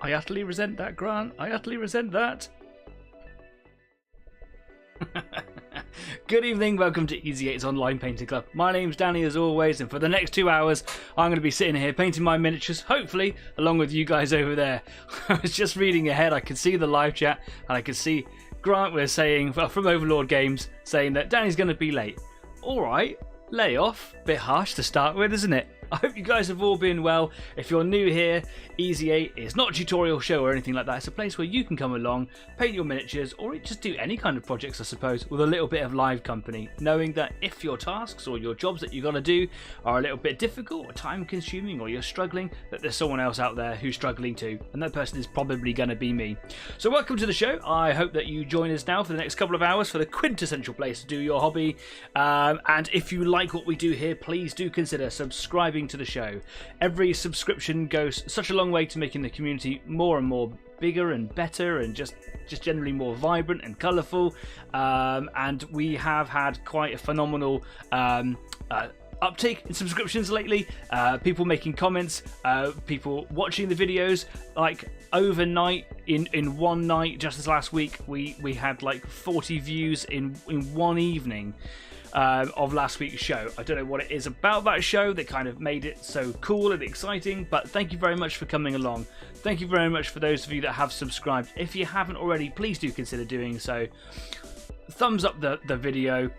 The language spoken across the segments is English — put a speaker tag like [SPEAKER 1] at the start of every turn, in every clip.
[SPEAKER 1] I utterly resent that, Grant. I utterly resent that. Good evening, welcome to Easy 8's Online Painting Club. My name's Danny as always, and for the next 2 hours I'm going to be sitting here painting my miniatures, hopefully along with you guys over there. I was just reading ahead, I could see the live chat, and I could see Grant was saying, from Overlord Games, saying that Danny's going to be late. Alright, lay off. Bit harsh to start with, isn't it? I hope you guys have all been well. If you're new here, Easy 8 is not a tutorial show or anything like that. It's a place where you can come along, paint your miniatures, or just do any kind of projects, I suppose, with a little bit of live company, knowing that if your tasks or your jobs that you've got to do are a little bit difficult or time consuming, or you're struggling, that there's someone else out there who's struggling too, and that person is probably going to be me. So welcome to the show. I hope that you join us now for the next couple of hours for the quintessential place to do your hobby, and if you like what we do here, please do consider subscribing to the show. Every subscription goes such a long way to making the community more and more bigger and better, and just generally more vibrant and colourful, and we have had quite a phenomenal uptake in subscriptions lately. People making comments, people watching the videos. Like overnight, in one night, just this last week, we had like 40 views in one evening of last week's show. I don't know what it is about that show that kind of made it so cool and exciting, but thank you very much for coming along. Thank you very much for those of you that have subscribed. If you haven't already, please do consider doing so. Thumbs up the video,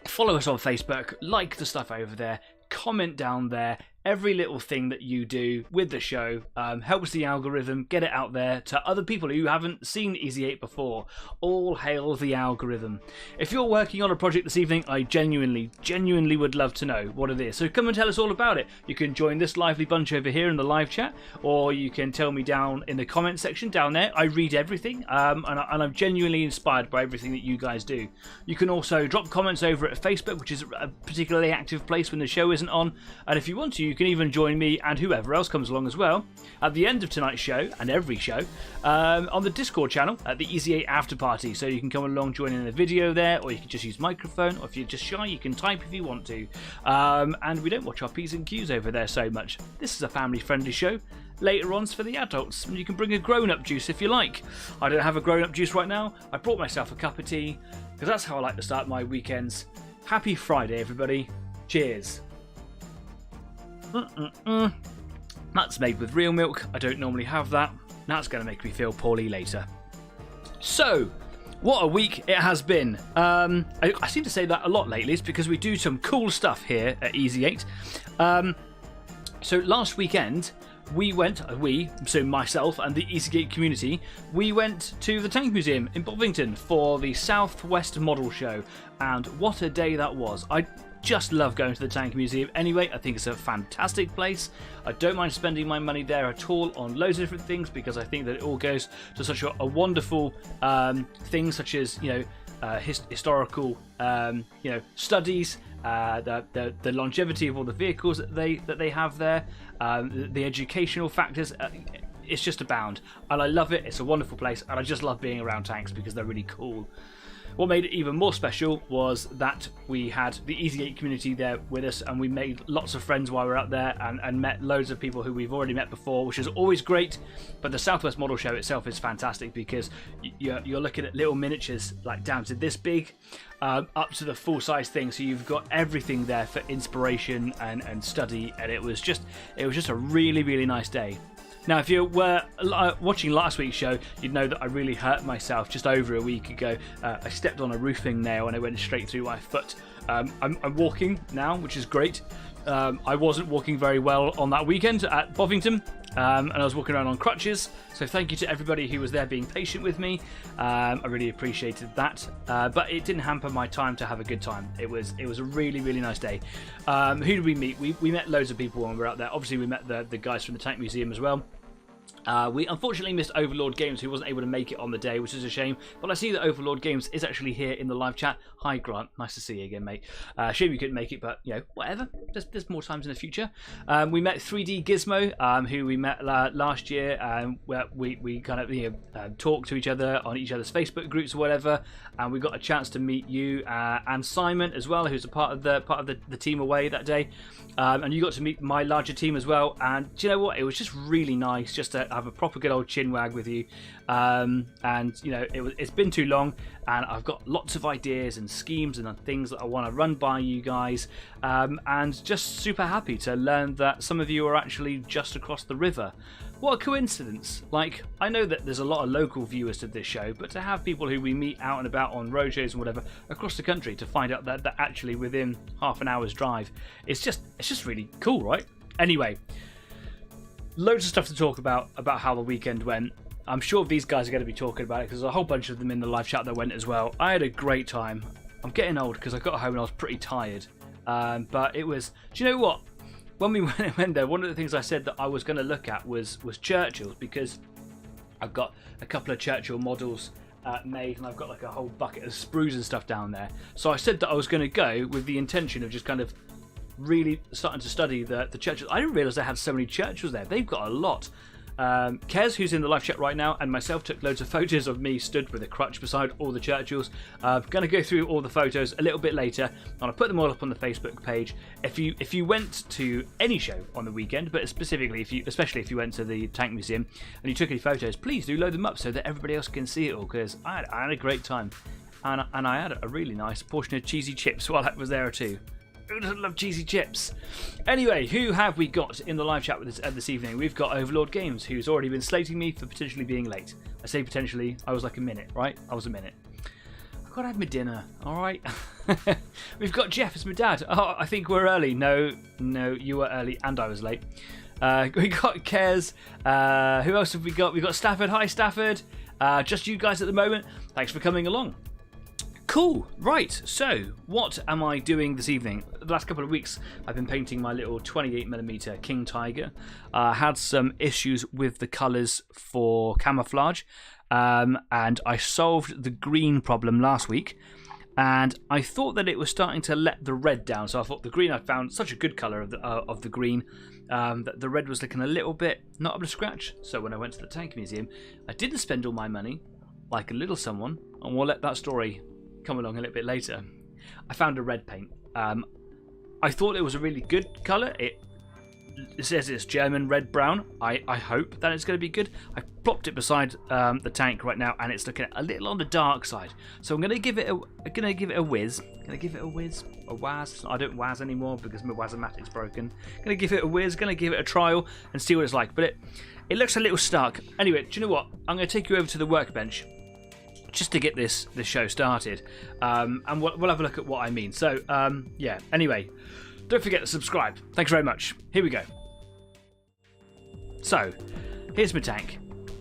[SPEAKER 1] follow us on Facebook, like the stuff over there, comment down there. Every little thing that you do with the show helps the algorithm get it out there to other people who haven't seen Easy 8 before. All hail the algorithm. If you're working on a project this evening, I genuinely would love to know what it is. So come and tell us all about it. You can join this lively bunch over here in the live chat, or you can tell me down in the comment section down there. I read everything, and I'm genuinely inspired by everything that you guys do. You can also drop comments over at Facebook, which is a particularly active place when the show isn't on. And if you want to, you can even join me and whoever else comes along as well at the end of tonight's show and every show on the Discord channel at the Easy 8 After Party. So you can come along, join in the video there, or you can just use microphone, or if you're just shy, you can type if you want to. And we don't watch our P's and Q's over there so much. This is a family-friendly show. Later on's for the adults, and you can bring a grown-up juice if you like. I don't have a grown-up juice right now. I brought myself a cup of tea because that's how I like to start my weekends. Happy Friday, everybody. Cheers. That's made with real milk. I don't normally have that. That's going to make me feel poorly later. So, what a week it has been. I seem to say that a lot lately. It's because we do some cool stuff here at Easy 8. So last weekend, so myself and the Easy 8 community, we went to the Tank Museum in Bovington for the Southwest Model Show. And what a day that was. I just love going to the Tank Museum anyway. I think it's a fantastic place. I don't mind spending my money there at all on loads of different things, because I think that it all goes to such a wonderful things such as, historical studies, the longevity of all the vehicles that they have there, the educational factors. It's just abound, and I love it. It's a wonderful place, and I just love being around tanks because they're really cool. What made it even more special was that we had the Easy 8 community there with us, and we made lots of friends while we were out there, and met loads of people who we've already met before, which is always great. But the Southwest Model Show itself is fantastic because you're looking at little miniatures like down to this big, up to the full-size thing, so you've got everything there for inspiration and study, and it was just a really nice day. Now, if you were watching last week's show, you'd know that I really hurt myself just over a week ago. I stepped on a roofing nail and it went straight through my foot. I'm walking now, which is great. I wasn't walking very well on that weekend at Bovington, and I was walking around on crutches. So thank you to everybody who was there being patient with me. I really appreciated that. But it didn't hamper my time to have a good time. It was a really nice day. Who did we meet? We met loads of people when we were out there. Obviously, we met the guys from the Tank Museum as well. We unfortunately missed Overlord Games, who wasn't able to make it on the day, which is a shame. But I see that Overlord Games is actually here in the live chat. Hi, Grant. Nice to see you again, mate. Shame you couldn't make it, but, whatever. There's more times in the future. We met 3D Gizmo, who we met last year, where we kind of talked to each other on each other's Facebook groups or whatever, and we got a chance to meet you and Simon as well, who's a part of the team away that day. And you got to meet my larger team as well. And do you know what? It was just really nice just to have a proper good old chin wag with you. And you know, it's been too long, and I've got lots of ideas and schemes and things that I want to run by you guys. And just super happy to learn that some of you are actually just across the river. What a coincidence. Like, I know that there's a lot of local viewers to this show, but to have people who we meet out and about on roadshows and whatever across the country, to find out that they're actually within half an hour's drive, it's just really cool, right? Anyway, loads of stuff to talk about how the weekend went. I'm sure these guys are going to be talking about it because there's a whole bunch of them in the live chat that went as well. I had a great time. I'm getting old because I got home and I was pretty tired. But it was, do you know what? When we went there, one of the things I said that I was going to look at was Churchill's, because I've got a couple of Churchill models made, and I've got like a whole bucket of sprues and stuff down there. So I said that I was going to go with the intention of just kind of really starting to study the Churchills. I didn't realise they had so many Churchills there. They've got a lot. Kez, who's in the live chat right now, and myself took loads of photos of me stood with a crutch beside all the Churchills. I'm going to go through all the photos a little bit later, and I'll put them all up on the Facebook page. If you went to any show on the weekend, but especially if you went to the Tank Museum and you took any photos, please do load them up so that everybody else can see it all, because I had a great time, and I had a really nice portion of cheesy chips while I was there too. Who doesn't love cheesy chips? Anyway, who have we got in the live chat with us this evening? We've got Overlord Games, who's already been slating me for potentially being late. I say potentially, I was like a minute, right? I was a minute. I've got to have my dinner, alright? We've got Jeff, it's my dad. Oh, I think we're early. No, you were early and I was late. We got Kez. Who else have we got? We've got Stafford. Hi, Stafford. Just you guys at the moment. Thanks for coming along. Cool, right, so what am I doing this evening? The last couple of weeks I've been painting my little 28mm King Tiger. Had some issues with the colours for camouflage, and I solved the green problem last week, and I thought that it was starting to let the red down, so I thought the green, I found such a good colour of the green, that the red was looking a little bit not up to scratch. So when I went to the Tank Museum, I didn't spend all my money like a little someone, and we'll let that story come along a little bit later. I found a red paint. I thought it was a really good colour. It says it's German red brown. I hope that it's going to be good. I plopped it beside the tank right now, and it's looking a little on the dark side. So I'm going to give it a whiz. Going to give it a whiz, a waz. I don't waz anymore because my Wazomatic's broken. Going to give it a whiz. Going to give it a trial and see what it's like. But it looks a little stark. Anyway, do you know what? I'm going to take you over to the workbench just to get this show started, and we'll have a look at what I mean. So yeah, anyway, don't forget to subscribe. Thanks very much. Here we go. So here's my tank.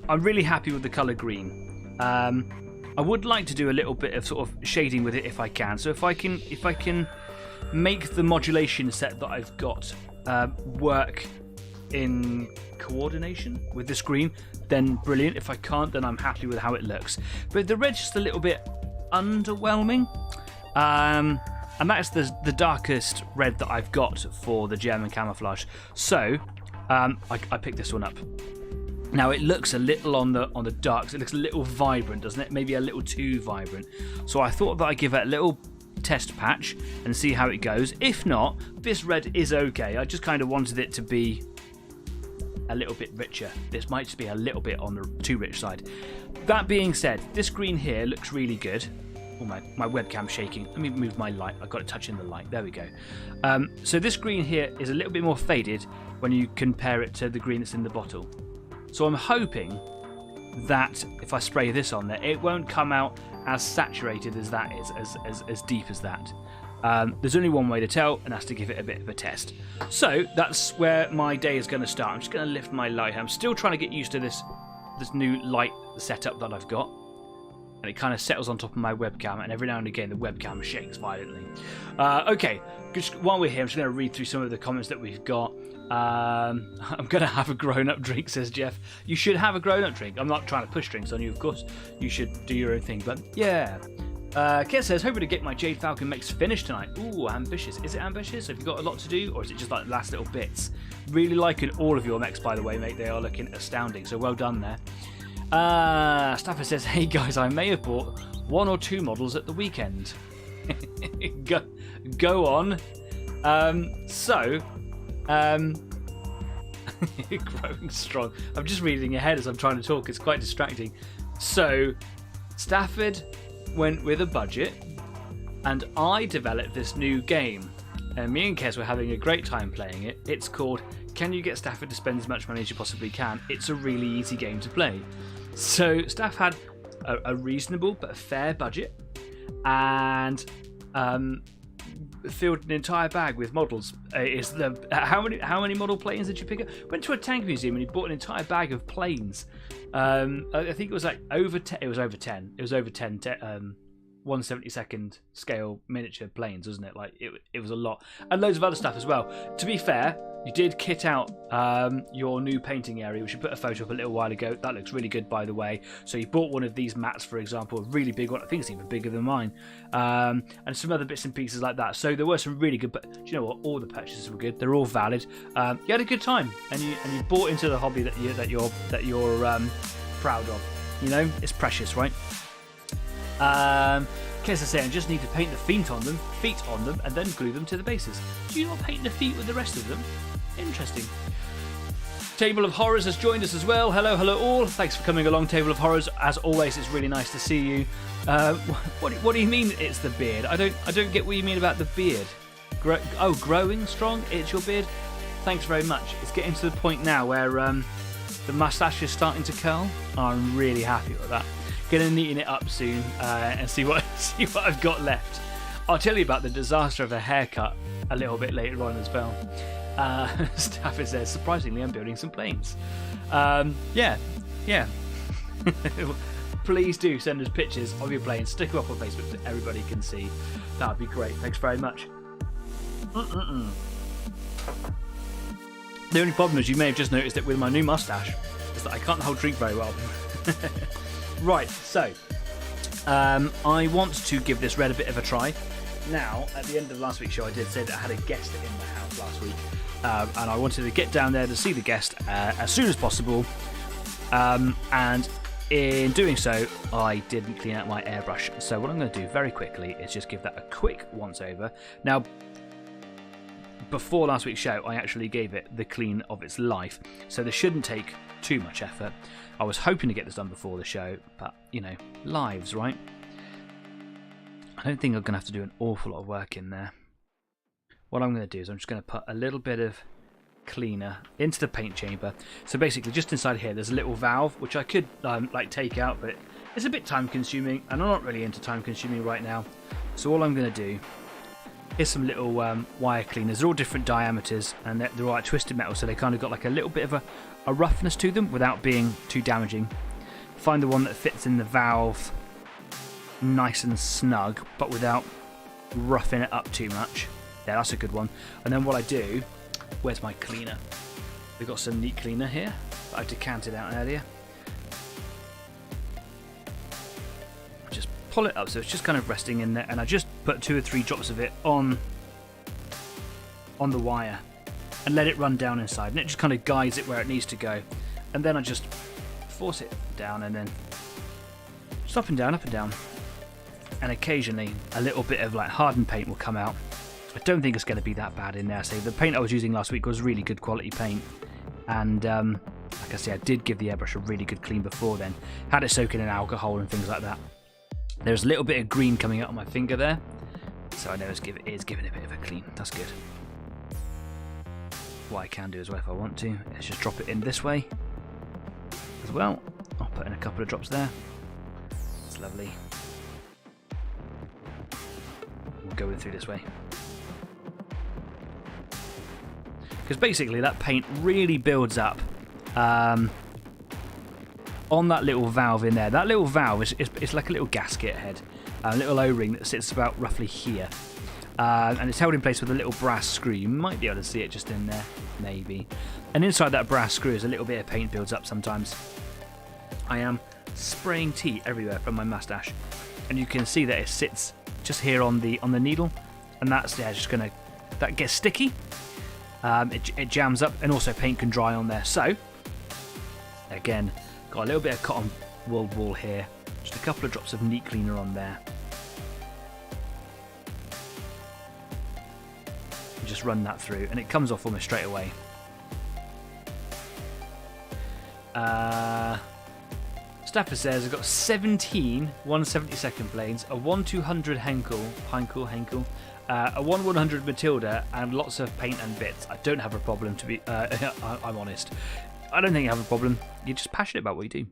[SPEAKER 1] I'm really happy with the colour green. I would like to do a little bit of sort of shading with it if I can. So if I can make the modulation set that I've got work in coordination with the screen, then brilliant. If I can't, then I'm happy with how it looks. But the red's just a little bit underwhelming, and that's the darkest red that I've got for the German camouflage. So I picked this one up. Now it looks a little on the darks. It looks a little vibrant, doesn't it? Maybe a little too vibrant. So I thought that I'd give it a little test patch and see how it goes. If not, this red is okay. I just kind of wanted it to be a little bit richer. This might just be a little bit on the too rich side. That being said, this green here looks really good. Oh, my webcam's shaking. Let me move my light. I've got to touch in the light. There we go. So this green here is a little bit more faded when you compare it to the green that's in the bottle. So I'm hoping that if I spray this on there, it won't come out as saturated as that is, as deep as that. There's only one way to tell, and that's to give it a bit of a test. So that's where my day is going to start. I'm just going to lift my light. I'm still trying to get used to this new light setup that I've got, and it kind of settles on top of my webcam, and every now and again the webcam shakes violently. Okay, just while we're here, I'm just going to read through some of the comments that we've got. I'm going to have a grown-up drink, says Jeff. You should have a grown-up drink. I'm not trying to push drinks on you, of course. You should do your own thing, but yeah. Kit says, hoping to get my Jade Falcon mechs finished tonight. Ooh, ambitious. Is it ambitious? Have you got a lot to do, or is it just like the last little bits? Really liking all of your mechs, by the way, mate. They are looking astounding, so well done there. Stafford says, hey guys, I may have bought 1 or 2 models at the weekend. Go on. Growing strong. I'm just reading ahead as I'm trying to talk. It's quite distracting. So, Stafford went with a budget, and I developed this new game. And me and Kez were having a great time playing it. It's called Can You Get Stafford to Spend As Much Money As You Possibly Can? It's a really easy game to play. So, Staff had a reasonable but fair budget, and filled an entire bag with models. How many model planes did you pick up? Went to a tank museum and he bought an entire bag of planes. I think it was like over 10. It was over 10. It was over 10. 1/72 scale miniature planes, wasn't it? Like it was a lot, and loads of other stuff as well. To be fair, you did kit out your new painting area, which you put a photo up a little while ago. That looks really good, by the way. So you bought one of these mats, for example, a really big one. I think it's even bigger than mine, and some other bits and pieces like that. So there were some really good. But do you know what? All the purchases were good. They're all valid. You had a good time, and you bought into the hobby that you're proud of. You know, it's precious, right? As I say, I just need to paint the feet on them, and then glue them to the bases. Do you not paint the feet with the rest of them? Interesting. Table of Horrors has joined us as well. Hello all. Thanks for coming along, Table of Horrors. As always, it's really nice to see you. What do you mean it's the beard? I don't get what you mean about the beard. Growing strong? It's your beard? Thanks very much. It's getting to the point now where the moustache is starting to curl. I'm really happy with that. Gonna neaten it up soon and see what I've got left. I'll tell you about the disaster of a haircut a little bit later on as well. Staff says, surprisingly, I'm building some planes. Yeah. Please do send us pictures of your planes. Stick them up on Facebook so everybody can see. That would be great. Thanks very much. The only problem is you may have just noticed that with my new mustache is that I can't hold drink very well. Right, so I want to give this red a bit of a try. Now, at the end of last week's show, I did say that I had a guest in the house last week, and I wanted to get down there to see the guest as soon as possible. And in doing so, I didn't clean out my airbrush. So what I'm going to do very quickly is just give that a quick once over. Now, before last week's show, I actually gave it the clean of its life, so this shouldn't take too much effort. I was hoping to get this done before the show, but, you know, lives, right? I don't think I'm going to have to do an awful lot of work in there. What I'm going to do is I'm just going to put a little bit of cleaner into the paint chamber. So basically, just inside here, there's a little valve, which I could, take out, but it's a bit time-consuming, and I'm not really into time-consuming right now. So all I'm going to do is some little wire cleaners. They're all different diameters, and they're all like twisted metal, so they kind of got like a little bit of a roughness to them without being too damaging. Find the one that fits in the valve nice and snug, but without roughing it up too much. Yeah, that's a good one. And then what I do, where's my cleaner? We've got some neat cleaner here that I decanted out earlier. Just pull it up so it's just kind of resting in there, and I just put 2 or 3 drops of it on the wire and let it run down inside, and it just kind of guides it where it needs to go. And then I just force it down, and then just up and down, and occasionally a little bit of like hardened paint will come out. I don't think it's going to be that bad in there. So the paint I was using last week was really good quality paint, and like I say, I did give the airbrush a really good clean before then. Had it soaking in alcohol and things like that. There's a little bit of green coming out on my finger there, so I know it is giving it a bit of a clean. That's good. What I can do as well if I want to is just drop it in this way as well. I'll put in a couple of drops there. It's lovely. We'll go in through this way. Because basically that paint really builds up on that little valve in there. That little valve is like a little gasket head, a little O-ring that sits about roughly here. And it's held in place with a little brass screw. You might be able to see it just in there, maybe. And inside that brass screw is a little bit of paint builds up sometimes. I am spraying tea everywhere from my mustache, and you can see that it sits just here on the needle, and that's that gets sticky. It jams up, and also paint can dry on there. So again, got a little bit of cotton wool here, just a couple of drops of neat cleaner on there. Just run that through, and it comes off almost straight away. Stafford says I've got 17 1/72 planes, a 1/200 Henkel, a 1/100 Matilda, and lots of paint and bits. I don't have a problem, to be. I'm honest. I don't think you have a problem. You're just passionate about what you do.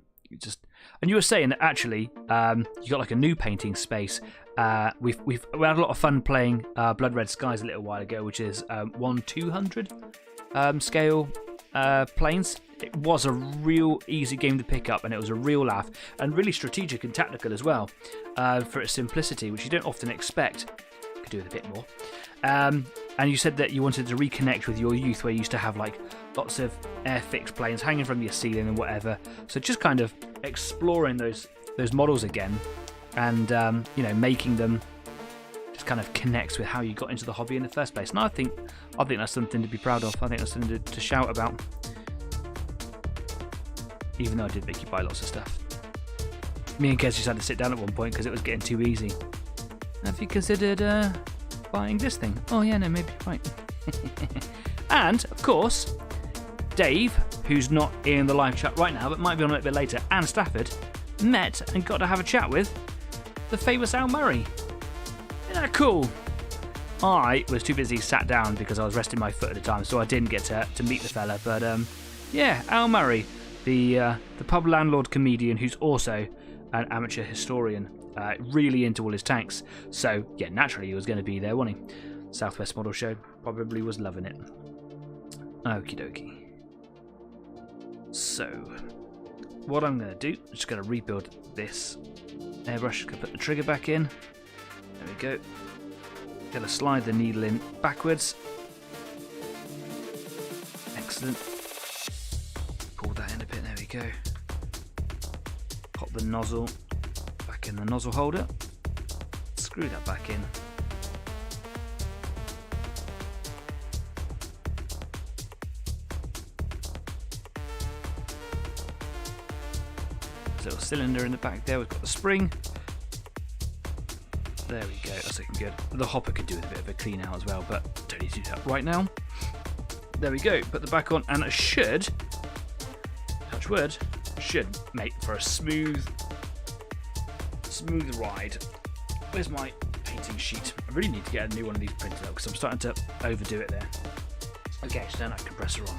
[SPEAKER 1] And you were saying that actually you got like a new painting space. We had a lot of fun playing Blood Red Skies a little while ago, which is 1/200 scale planes. It was a real easy game to pick up, and it was a real laugh, and really strategic and tactical as well, for its simplicity, which you don't often expect. Could do with a bit more. And you said that you wanted to reconnect with your youth, where you used to have like lots of air-fixed planes hanging from your ceiling and whatever. So just kind of exploring those models again, and making them just kind of connects with how you got into the hobby in the first place. And I think that's something to be proud of. I think that's something to shout about. Even though I did make you buy lots of stuff. Me and Kez just had to sit down at one point because it was getting too easy. Have you considered buying this thing? Oh yeah, no, maybe you're right. And, of course, Dave, who's not in the live chat right now, but might be on a little bit later, and Stafford, met and got to have a chat with the famous Al Murray. Isn't that cool? I was too busy sat down because I was resting my foot at the time, so I didn't get to meet the fella. But yeah, Al Murray, the pub landlord comedian who's also an amateur historian, really into all his tanks. So yeah, naturally he was going to be there, wasn't he? Southwest Model Show, probably was loving it. Okie dokie. So what I'm going to do, I'm just going to rebuild this airbrush. Going to put the trigger back in. There we go. Going to slide the needle in backwards. Excellent. Pull that in a bit. There we go. Pop the nozzle back in the nozzle holder. Screw that back in. Little cylinder in the back there. We've got the spring. There we go. That's looking good. The hopper could do with a bit of a clean out as well, but don't need to do that right now. There we go. Put the back on, and it should, touch wood, should make for a smooth ride. Where's my painting sheet? I really need to get a new one of these printed out because I'm starting to overdo it there. Okay, so turn that compressor on.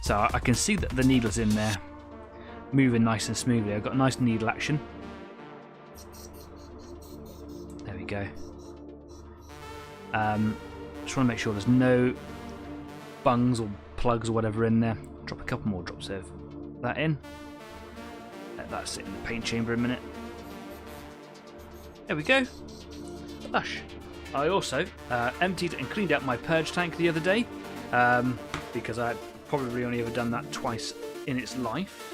[SPEAKER 1] So I can see that the needle's in there, moving nice and smoothly. I've got nice needle action. There we go. Just want to make sure there's no bungs or plugs or whatever in there. Drop a couple more drops of that in. Let that sit in the paint chamber a minute. There we go. Lush. I also emptied and cleaned out my purge tank the other day, because I probably only ever done that twice in its life.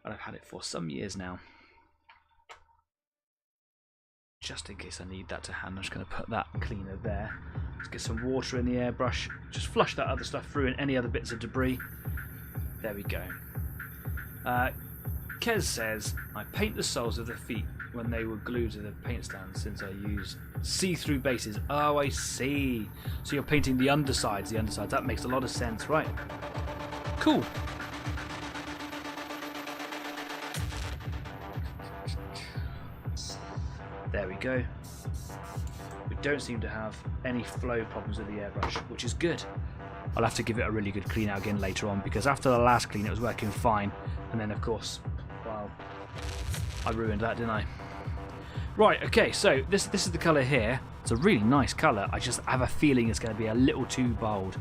[SPEAKER 1] And I've had it for some years now. Just in case I need that to hand, I'm just going to put that cleaner there. Let's get some water in the airbrush. Just flush that other stuff through and any other bits of debris. There we go. Kez says, I paint the soles of the feet when they were glued to the paint stand since I use see-through bases. Oh, I see. So you're painting the undersides. That makes a lot of sense, right? Cool. There we go. We don't seem to have any flow problems with the airbrush, which is good. I'll have to give it a really good clean out again later on, because after the last clean it was working fine, and then of course, well, I ruined that, didn't I? Right, okay, so this is the colour here. It's a really nice colour. I just have a feeling it's going to be a little too bold.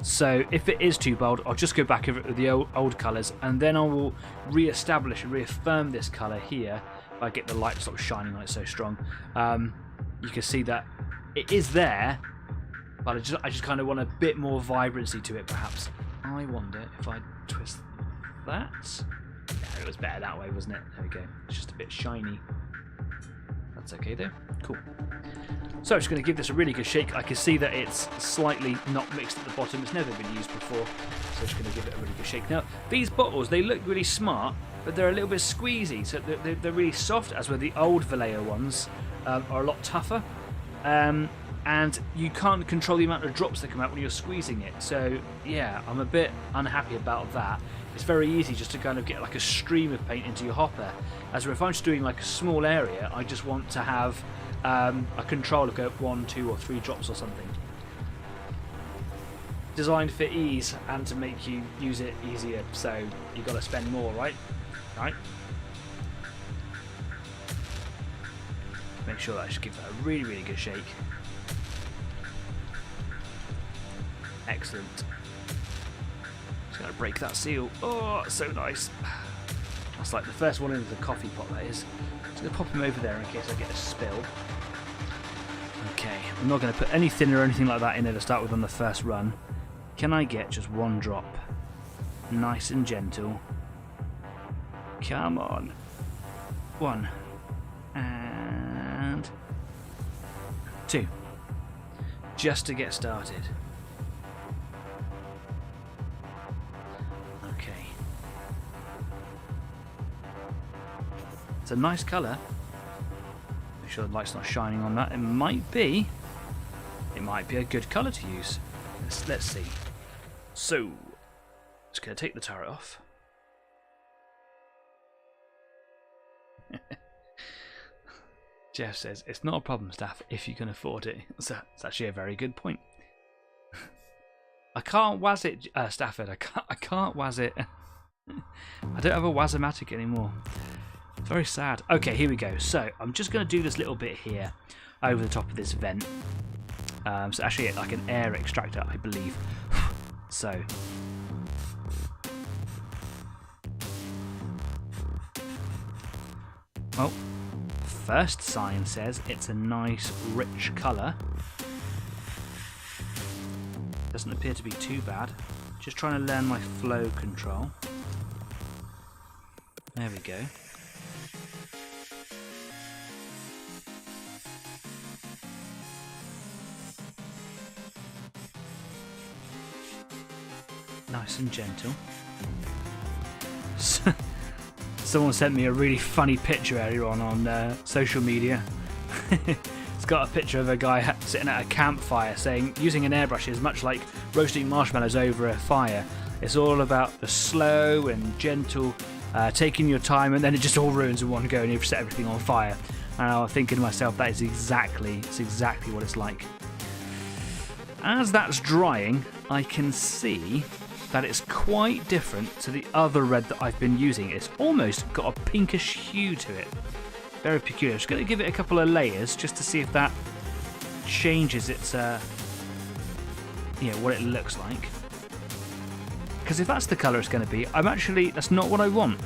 [SPEAKER 1] So if it is too bold, I'll just go back over it with the old colours, and then I will re-establish and reaffirm this colour here. I get the light stop shining on it so strong. You can see that it is there, but I just kind of want a bit more vibrancy to it, perhaps. I wonder if I twist that. Yeah, it was better that way, wasn't it? There we go. It's just a bit shiny. That's okay though. Cool. So I'm just going to give this a really good shake. I can see that it's slightly not mixed at the bottom. It's never been used before, so I'm just going to give it a really good shake. Now, these bottles, they look really smart, but they're a little bit squeezy, so they're really soft, as were the old Vallejo ones, are a lot tougher. And you can't control the amount of drops that come out when you're squeezing it. So, yeah, I'm a bit unhappy about that. it's very easy just to kind of get like a stream of paint into your hopper. As if I'm just doing like a small area, I just want to have a control of go 1, 2 or 3 drops or something. Designed for ease and to make you use it easier, so you've got to spend more, right? Right? Make sure that I should give that a really, really good shake. Excellent. Just going to break that seal. Oh, so nice. That's like the first one into the coffee pot, that is. Just going to pop him over there in case I get a spill. Okay, I'm not going to put any thinner or anything like that in there to start with on the first run. Can I get just 1 drop? Nice and gentle. Come on. 1. And 2. Just to get started. Okay. It's a nice colour. Make sure the light's not shining on that. It might be a good colour to use. Let's see. So, just going to take the turret off. Jeff says, it's not a problem, Staff, if you can afford it. So, it's actually a very good point. I can't waz it, Stafford. I can't waz it. I don't have a Wazomatic anymore. Very sad. Okay, here we go. So, I'm just going to do this little bit here over the top of this vent. So actually like an air extractor, I believe. So well, first sign says it's a nice rich colour. Doesn't appear to be too bad. Just trying to learn my flow control. There we go. Nice and gentle. Someone sent me a really funny picture earlier on social media. It's got a picture of a guy sitting at a campfire saying using an airbrush is much like roasting marshmallows over a fire. It's all about the slow and gentle, taking your time, and then it just all ruins in one go and you've set everything on fire. And I was thinking to myself, it's exactly what it's like. As that's drying, I can see that it's quite different to the other red that I've been using. It's almost got a pinkish hue to it. Very peculiar. I'm just going to give it a couple of layers just to see if that changes its, what it looks like. Because if that's the colour it's going to be, that's not what I want.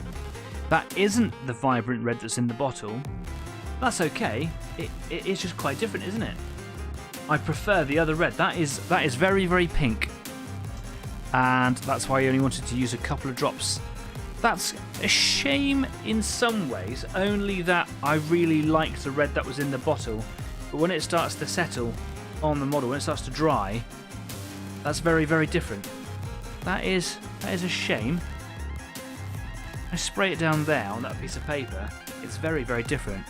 [SPEAKER 1] That isn't the vibrant red that's in the bottle. That's okay. It is just quite different, isn't it? I prefer the other red. That is very, very pink. And that's why I only wanted to use a couple of drops. That's a shame in some ways, only that I really liked the red that was in the bottle. But when it starts to settle on the model, when it starts to dry, that's very, very different. That is a shame. I spray it down there on that piece of paper. It's very, very different.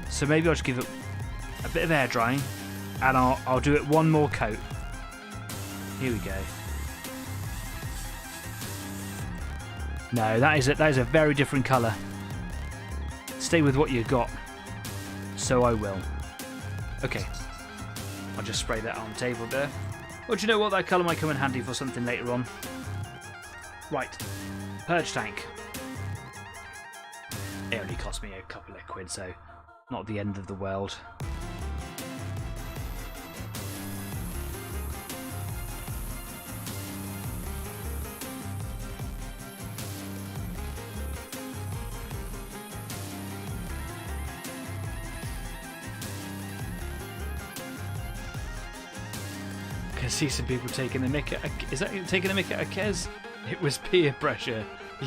[SPEAKER 1] So maybe I'll just give it a bit of air drying, and I'll do it one more coat. Here we go. No, that is a very different colour. Stay with what you got. So I will. Okay. I'll just spray that on the table there. Well, do you know what? That colour might come in handy for something later on. Right. Purge tank. It only cost me a couple of quid, so not the end of the world. I see some people taking a mick at is that taking a mick at a Kez? It was peer pressure.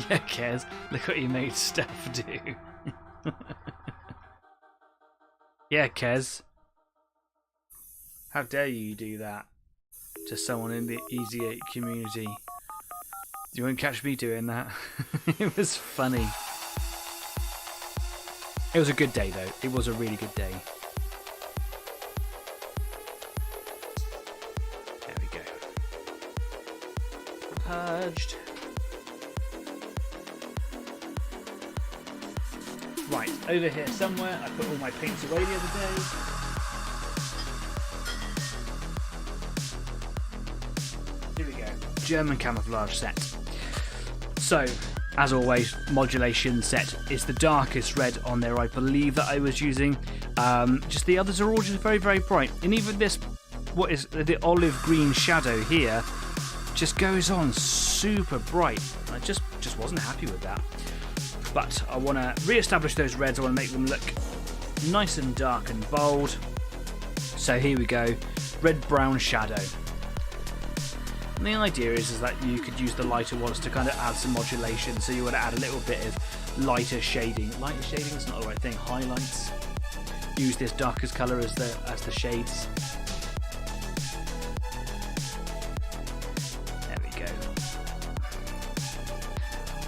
[SPEAKER 1] Yeah, Kez, look what you made Steph do. Yeah, Kez. How dare you do that to someone in the Easy 8 community? You won't catch me doing that. It was funny. It was a good day though. It was a really good day. Purged. Right, over here somewhere, I put all my paints away the other day. Here we go. German camouflage set. So, as always, modulation set is the darkest red on there, I believe, that I was using. Just the others are all just very, very bright. And even this, what is the olive green shadow here, just goes on super bright. I just wasn't happy with that. But I want to re-establish those reds. I want to make them look nice and dark and bold. So here we go, red-brown shadow. And the idea is that you could use the lighter ones to kind of add some modulation. So you want to add a little bit of lighter shading. Lighter shading is not the right thing. Highlights. Use this darkest colour as the shades. There we go.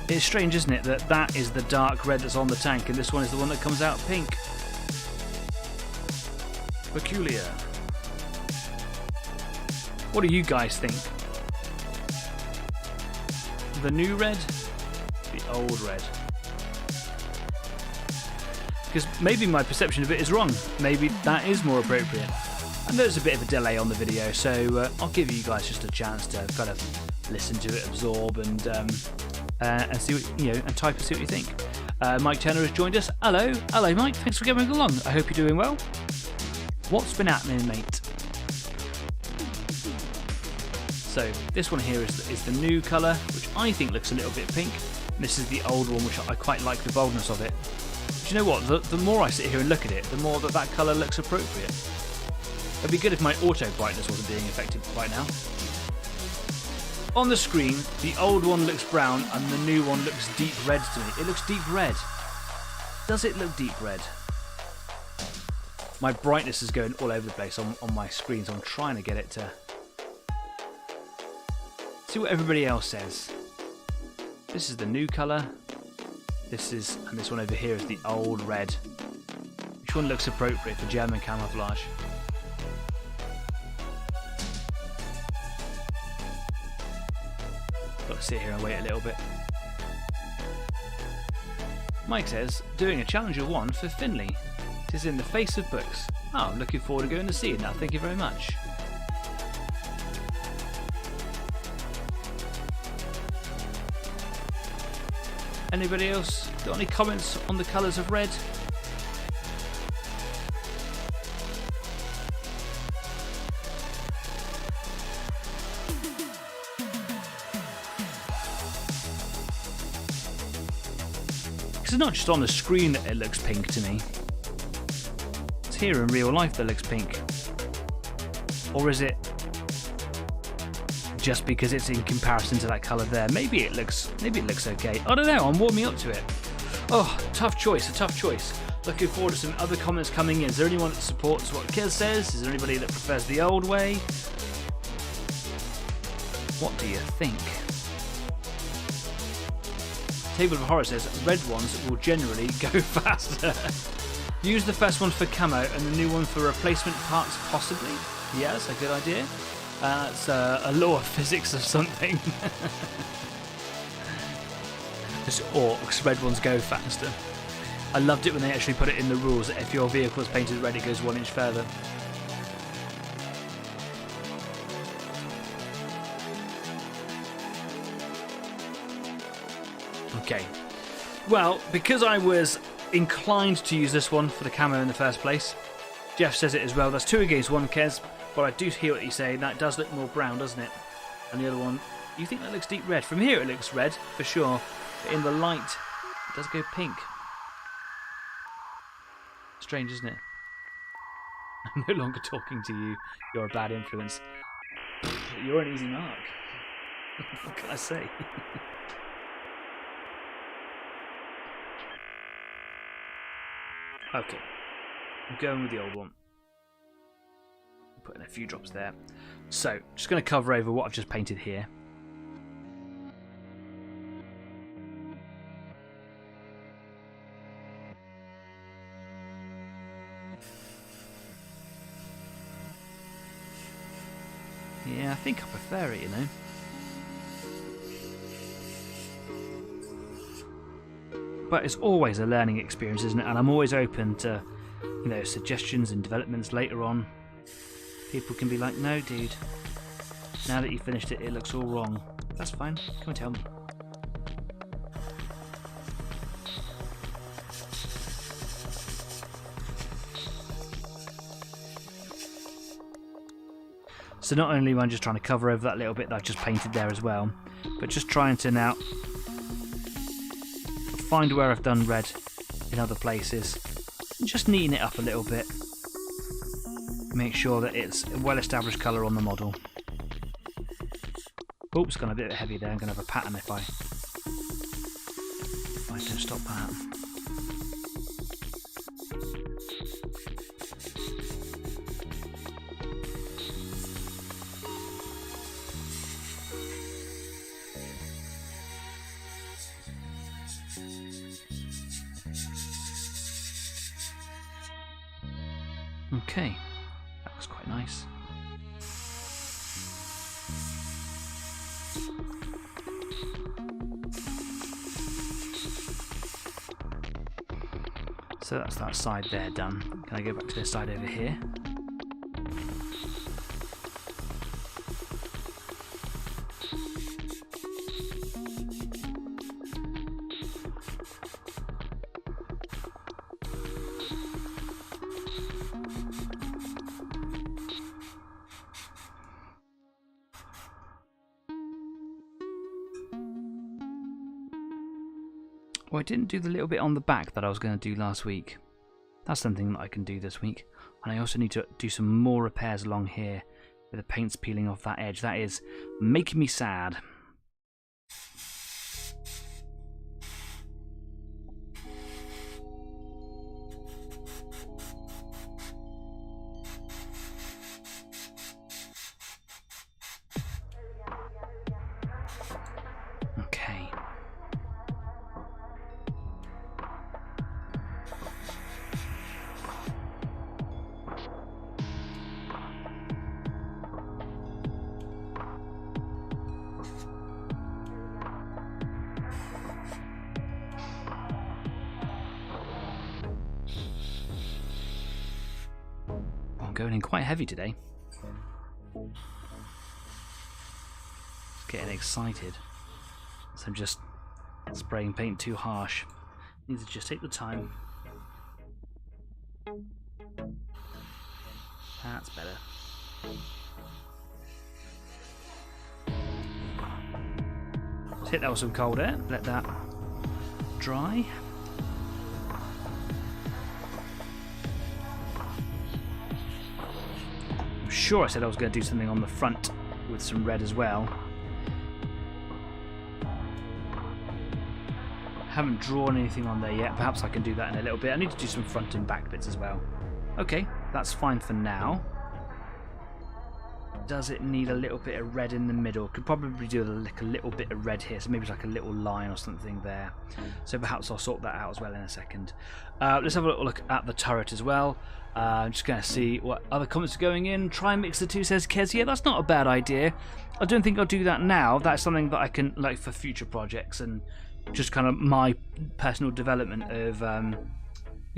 [SPEAKER 1] It's strange, isn't it, that is the dark red that's on the tank, and this one is the one that comes out pink. Peculiar. What do you guys think? The new red? The old red? Because maybe my perception of it is wrong. Maybe that is more appropriate. And there's a bit of a delay on the video, so I'll give you guys just a chance to kind of listen to it, absorb, and see what and type and see what you think. Mike Turner has joined us. Hello, Mike. Thanks for coming along. I hope you're doing well. What's been happening, mate? So this one here is the new colour, which I think looks a little bit pink. And this is the old one, which I quite like the boldness of it. But you know what? The more I sit here and look at it, the more that colour looks appropriate. It'd be good if my auto brightness wasn't being affected right now. On the screen, the old one looks brown and the new one looks deep red to me. It looks deep red. Does it look deep red? My brightness is going all over the place on my screen, so I'm trying to get it to see what everybody else says. This is the new colour. And this one over here is the old red. Which one looks appropriate for German camouflage? Got to sit here and wait a little bit. Mike says, doing a Challenger 1 for Finley. It is in the face of books. Oh, I'm looking forward to going to see it now. Thank you very much. Anybody else got any comments on the colours of red? Because it's not just on the screen that it looks pink to me. It's here in real life that looks pink. Or is it just because it's in comparison to that colour there? Maybe it looks okay. I don't know, I'm warming up to it. Oh, tough choice. Looking forward to some other comments coming in. Is there anyone that supports what Kez says? Is there anybody that prefers the old way? What do you think? Table of Horror says red ones will generally go faster. Use the first one for camo and the new one for replacement parts, possibly. Yeah, that's a good idea. It's a law of physics of something. Just orcs, red ones go faster. I loved it when they actually put it in the rules that if your vehicle is painted red, it goes 1 inch further. Okay. Well, because I was inclined to use this one for the camo in the first place, Jeff says it as well. That's 2 against 1, Kez. But I do hear what you say. That does look more brown, doesn't it? And the other one, you think that looks deep red? From here it looks red, for sure. But in the light, it does go pink. Strange, isn't it? I'm no longer talking to you. You're a bad influence. You're an easy mark. What can I say? Okay. I'm going with the old one. Put in a few drops there. So, just going to cover over what I've just painted here. Yeah, I think I prefer it, you know. But it's always a learning experience, isn't it? And I'm always open to, you know, suggestions and developments later on. People can be like, no, dude, now that you finished it, it looks all wrong. That's fine. Come and tell me. So not only am I just trying to cover over that little bit that I've just painted there as well, but just trying to now find where I've done red in other places and just neaten it up a little bit. Make sure that it's a well-established colour on the model. Oops, gone a bit heavy there. I'm going to have a pattern if I don't stop that. Okay, that was quite nice. So that's that side there done. Can I go back to this side over here? Well, I didn't do the little bit on the back that I was going to do last week. That's something that I can do this week. And I also need to do some more repairs along here with the paint's peeling off that edge. That is making me sad. Okay. Going in quite heavy today. Getting excited. So I'm just spraying paint too harsh. Need to just take the time. That's better. Let's hit that with some cold air. Let that dry. Sure, I said I was going to do something on the front with some red as well. Haven't drawn anything on there yet. Perhaps I can do that in a little bit. I need to do some front and back bits as well. Okay, that's fine for now. Does it need a little bit of red in the middle? Could probably do like a little bit of red here, so maybe it's like a little line or something there. So perhaps I'll sort that out as well in a second. Let's have a little look at the turret as well. I'm just going to see what other comments are going in. Try and mix the two, says Kez. Yeah, that's not a bad idea. I don't think I'll do that now. That's something that I can, like, for future projects and just kind of my personal development of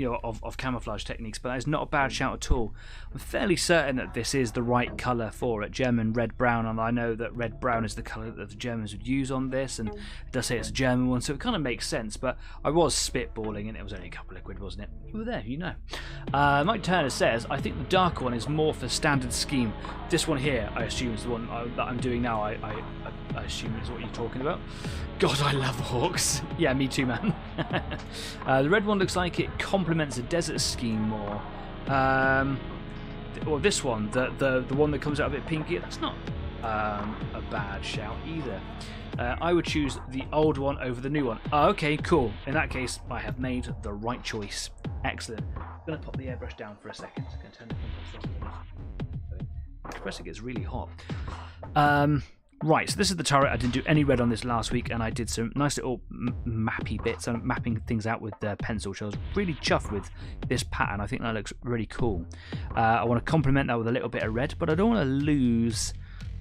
[SPEAKER 1] of camouflage techniques, but that is not a bad shout at all. I'm fairly certain that this is the right colour for it, German red-brown, and I know that red-brown is the colour that the Germans would use on this, and it does say it's a German one, so it kind of makes sense, but I was spitballing, and it was only a couple of quid, wasn't it? You were there, you know. Mike Turner says, I think the darker one is more for standard scheme. This one here, I assume, is the one that I'm doing now. I assume is what you're talking about. God, I love hawks. Yeah, me too, man. The red one looks like it complements the desert scheme more. Or this one, the one that comes out a bit pinky, that's not a bad shout either. I would choose the old one over the new one. Oh, okay, cool. In that case, I have made the right choice. Excellent. I'm going to pop the airbrush down for a second. I'm going to turn the compressor off. The compressor gets really hot. Right, so this is the turret. I didn't do any red on this last week, and I did some nice little mappy bits. I'm mapping things out with pencil, which I was really chuffed with this pattern. I think that looks really cool. I want to complement that with a little bit of red, but I don't want to lose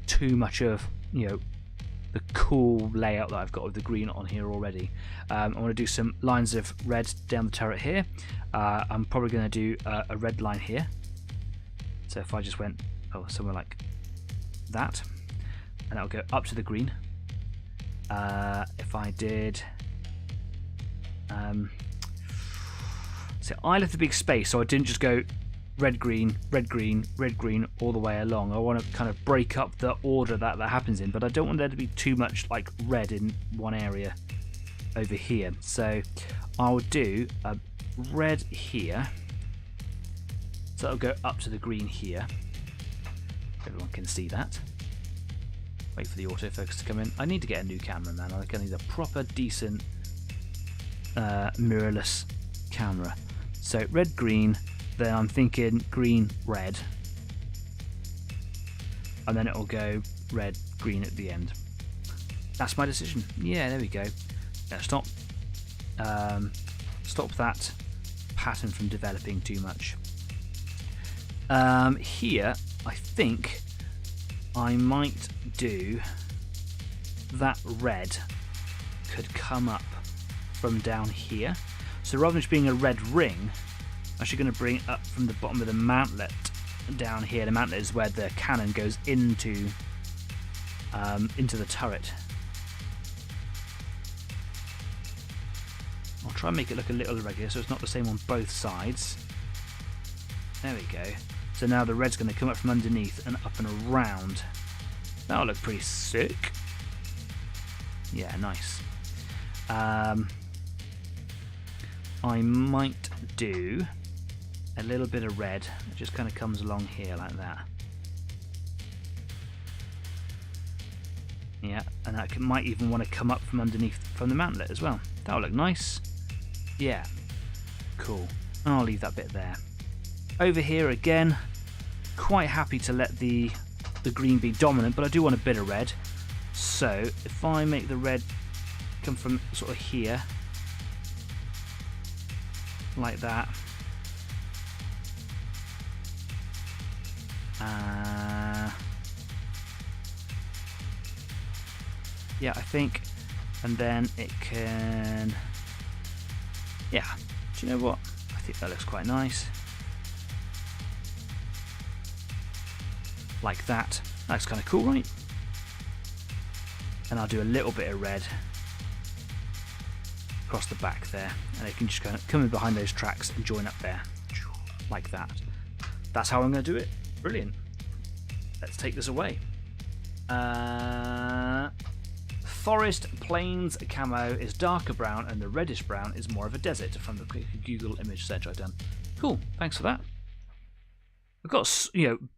[SPEAKER 1] too much of, the cool layout that I've got with the green on here already. I want to do some lines of red down the turret here. I'm probably going to do a red line here. So if I just went somewhere like that, and that'll go up to the green. If I did, so I left a big space, so I didn't just go red, green, red, green, red, green all the way along. I want to kind of break up the order that happens in, but I don't want there to be too much like red in one area over here. So I'll do a red here, so it'll go up to the green here. Everyone can see that. Wait for the autofocus to come in. I need to get a new camera, man. I need a proper, decent, mirrorless camera. So red, green. Then I'm thinking green, red, and then it'll go red, green at the end. That's my decision. Yeah, there we go. Now stop that pattern from developing too much. Here, I think I might do that red could come up from down here. So rather than just being a red ring, I'm actually going to bring it up from the bottom of the mantlet down here. The mantlet is where the cannon goes into the turret. I'll try and make it look a little irregular so it's not the same on both sides. There we go. So now the red's going to come up from underneath and up and around. That'll look pretty sick. Yeah, nice. I might do a little bit of red. It just kind of comes along here like that. Yeah, and that might even want to come up from underneath from the mantlet as well. That'll look nice. Yeah, cool. I'll leave that bit there. Over here again, quite happy to let the green be dominant, but I do want a bit of red. So if I make the red come from sort of here, like that. Yeah, I think, and then it can, yeah, do you know what? I think that looks quite nice. Like that. That's kind of cool, right? And I'll do a little bit of red across the back there, and it can just kind of come in behind those tracks and join up there, like that. That's how I'm going to do it. Brilliant. Let's take this away. Forest Plains camo is darker brown, and the reddish brown is more of a desert from the Google image search I've done. Cool, thanks for that. I've got,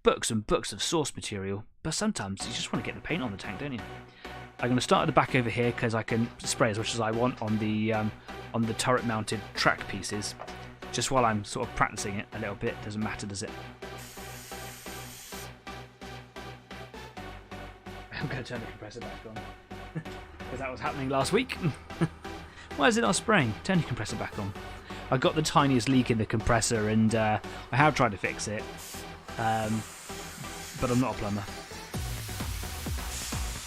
[SPEAKER 1] books and books of source material, but sometimes you just want to get the paint on the tank, don't you? I'm going to start at the back over here because I can spray as much as I want on the turret-mounted track pieces. Just while I'm sort of practicing it a little bit, doesn't matter, does it? I'm going to turn the compressor back on because that was happening last week. Why is it not spraying? Turn your compressor back on. I got the tiniest leak in the compressor, and I have tried to fix it, but I'm not a plumber.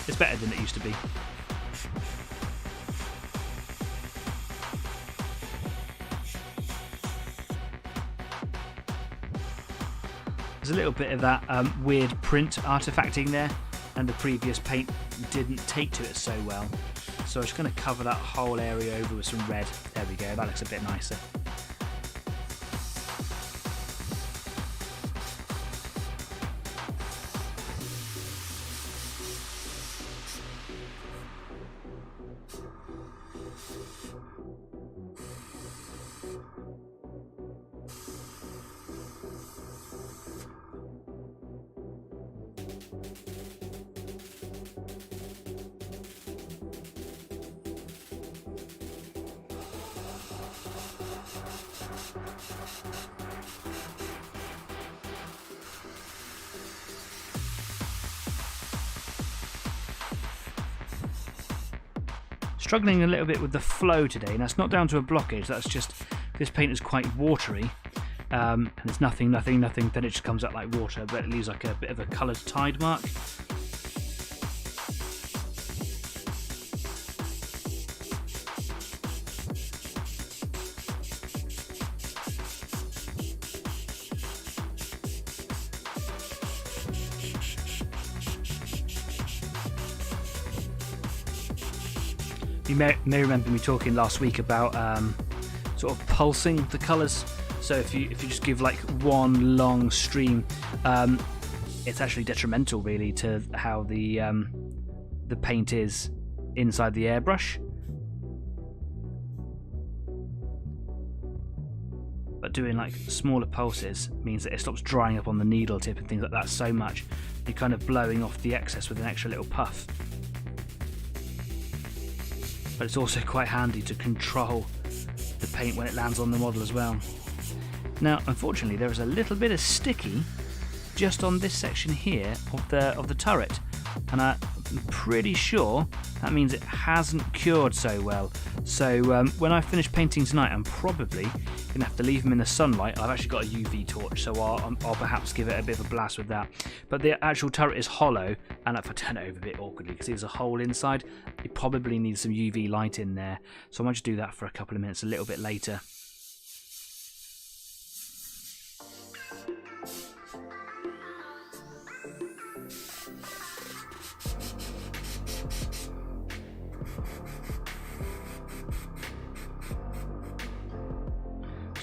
[SPEAKER 1] It's better than it used to be. There's a little bit of that weird print artifacting there, and the previous paint didn't take to it so well. So I'm just going to cover that whole area over with some red. There we go, that looks a bit nicer. Struggling a little bit with the flow today, and that's not down to a blockage, that's just this paint is quite watery, and there's nothing, then it just comes out like water, but it leaves like a bit of a coloured tide mark. You may remember me talking last week about sort of pulsing the colours. So if you just give like one long stream, it's actually detrimental really to how the paint is inside the airbrush. But doing like smaller pulses means that it stops drying up on the needle tip and things like that so much. You're kind of blowing off the excess with an extra little puff. But it's also quite handy to control the paint when it lands on the model as well. Now, unfortunately, there is a little bit of sticky just on this section here of the turret, and I'm pretty sure that means it hasn't cured so well. So when I finish painting tonight, I'm probably gonna have to leave them in the sunlight. I've actually got a UV torch, so I'll perhaps give it a bit of a blast with that. But the actual turret is hollow, and if I turn it over a bit awkwardly because there's a hole inside, it probably needs some UV light in there. So I might just do that for a couple of minutes a little bit later.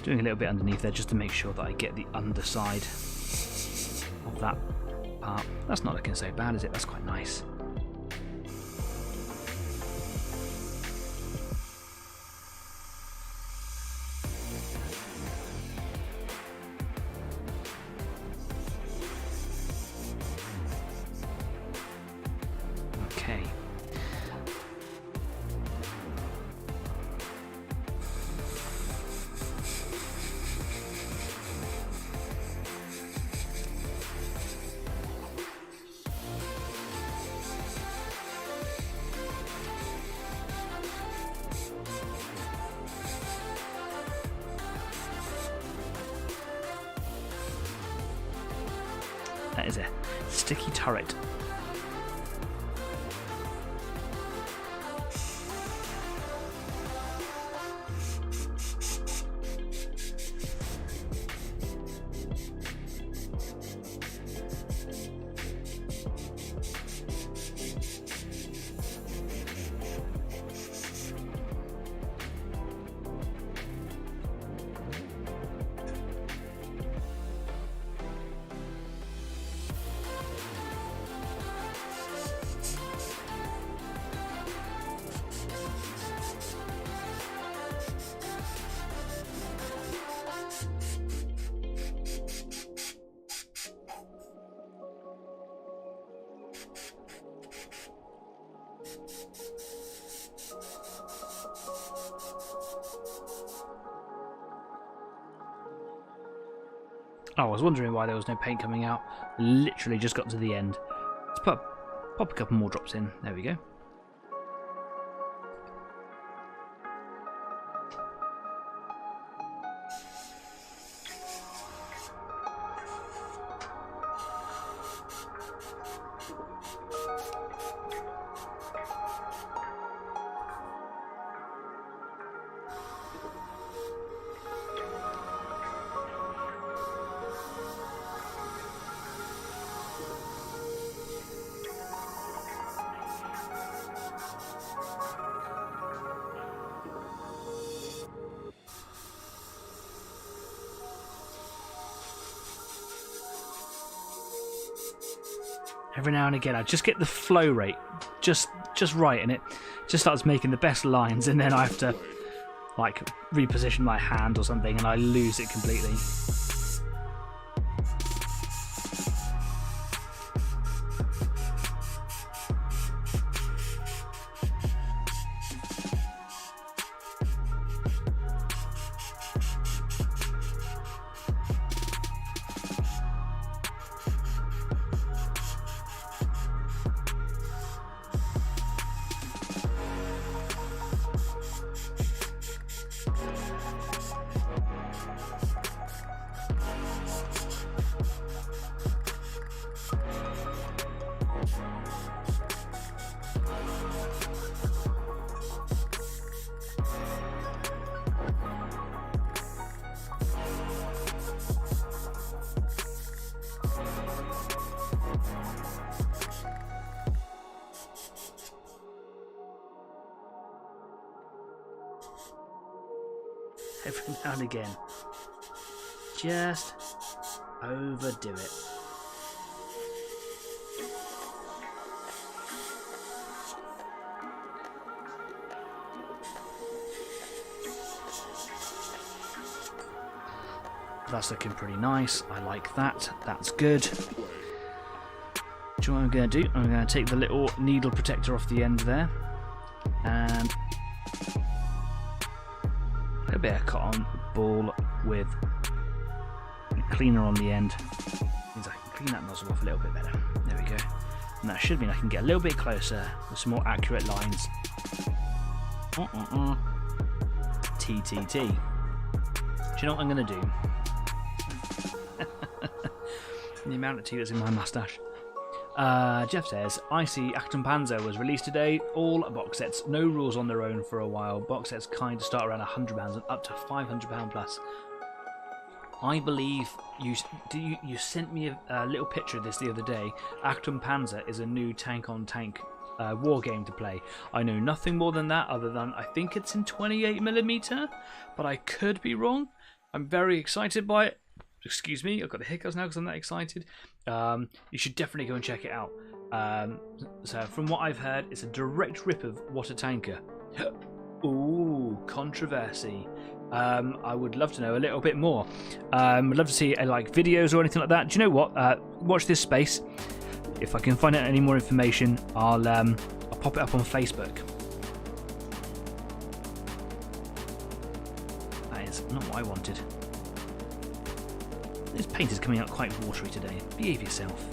[SPEAKER 1] Doing a little bit underneath there just to make sure that I get the underside of that part. That's not looking so bad, is it? That's quite nice. Okay. That is a sticky turret. Oh, I was wondering why there was no paint coming out. Literally just got to the end. Let's pop a couple more drops in. There we go. Every now and again, I just get the flow rate just right, and it just starts making the best lines, and then I have to like reposition my hand or something, and I lose it completely. every now and again. Just overdo it. That's looking pretty nice. I like that. That's good. Do you know what I'm going to do? I'm going to take the little needle protector off the end there. And a bit of cotton ball with cleaner on the end. Means I can clean that nozzle off a little bit better. There we go. And that should mean I can get a little bit closer with some more accurate lines. TTT. Do you know what I'm going to do? The amount of tea that's in my moustache. Jeff says, I see Achtung Panzer was released today. All box sets, no rules on their own for a while. Box sets kind of start around £100 and up to £500 plus. I believe you sent me a little picture of this the other day. Achtung Panzer is a new tank-on-tank war game to play. I know nothing more than that, other than I think it's in 28mm, but I could be wrong. I'm very excited by it. Excuse me, I've got the hiccups now because I'm that excited. You should definitely go and check it out. So from what I've heard, it's a direct rip of What a Tanker. Ooh, controversy. I would love to know a little bit more. I'd love to see like videos or anything like that. Do you know what? Watch this space. If I can find out any more information, I'll pop it up on Facebook. That is not what I wanted. This paint is coming out quite watery today. Behave yourself.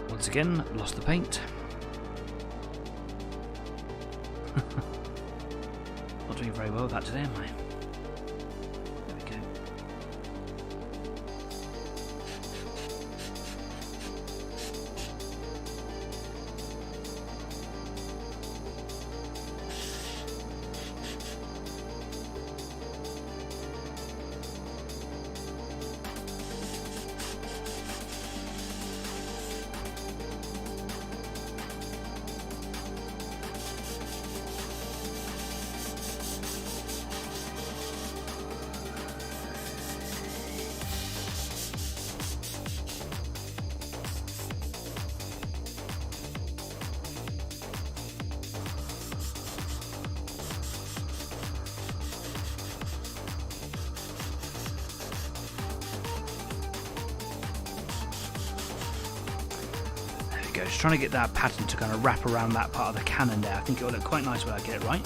[SPEAKER 1] Once again, lost the paint. Not doing very well with that today, am I? There we go. Just trying to get that pattern to kind of wrap around that part of the cannon there. I think it will look quite nice when I get it right.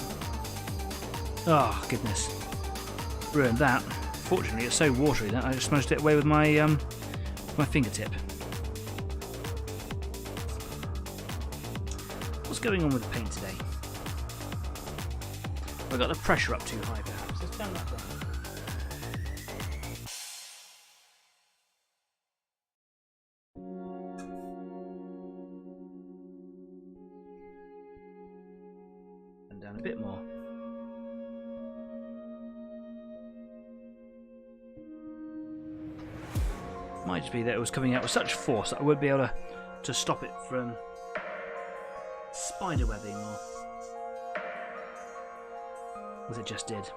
[SPEAKER 1] Oh, goodness. Ruined that. Fortunately, it's so watery that I just managed to get away with my my fingertip. What's going on with the paint today? I got the pressure up too high, perhaps. Let's turn that down. Down a bit more. Might just be that it was coming out with such force that I would be able to stop it from spiderwebbing or as it just did.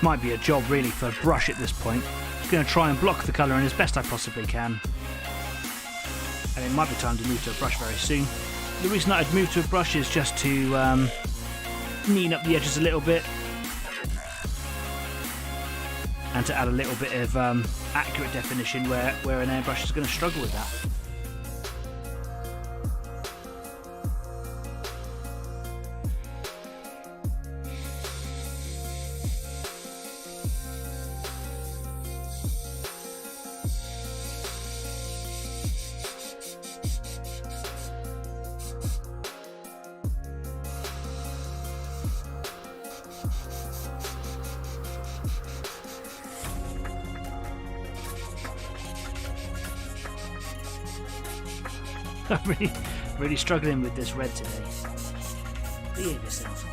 [SPEAKER 1] Might be a job really for a brush at this point. I'm going to try and block the colour in as best I possibly can. And it might be time to move to a brush very soon. The reason I'd move to a brush is just to neaten up the edges a little bit. And to add a little bit of accurate definition where an airbrush is going to struggle with that. I'm really struggling with this red today. Behave yourself.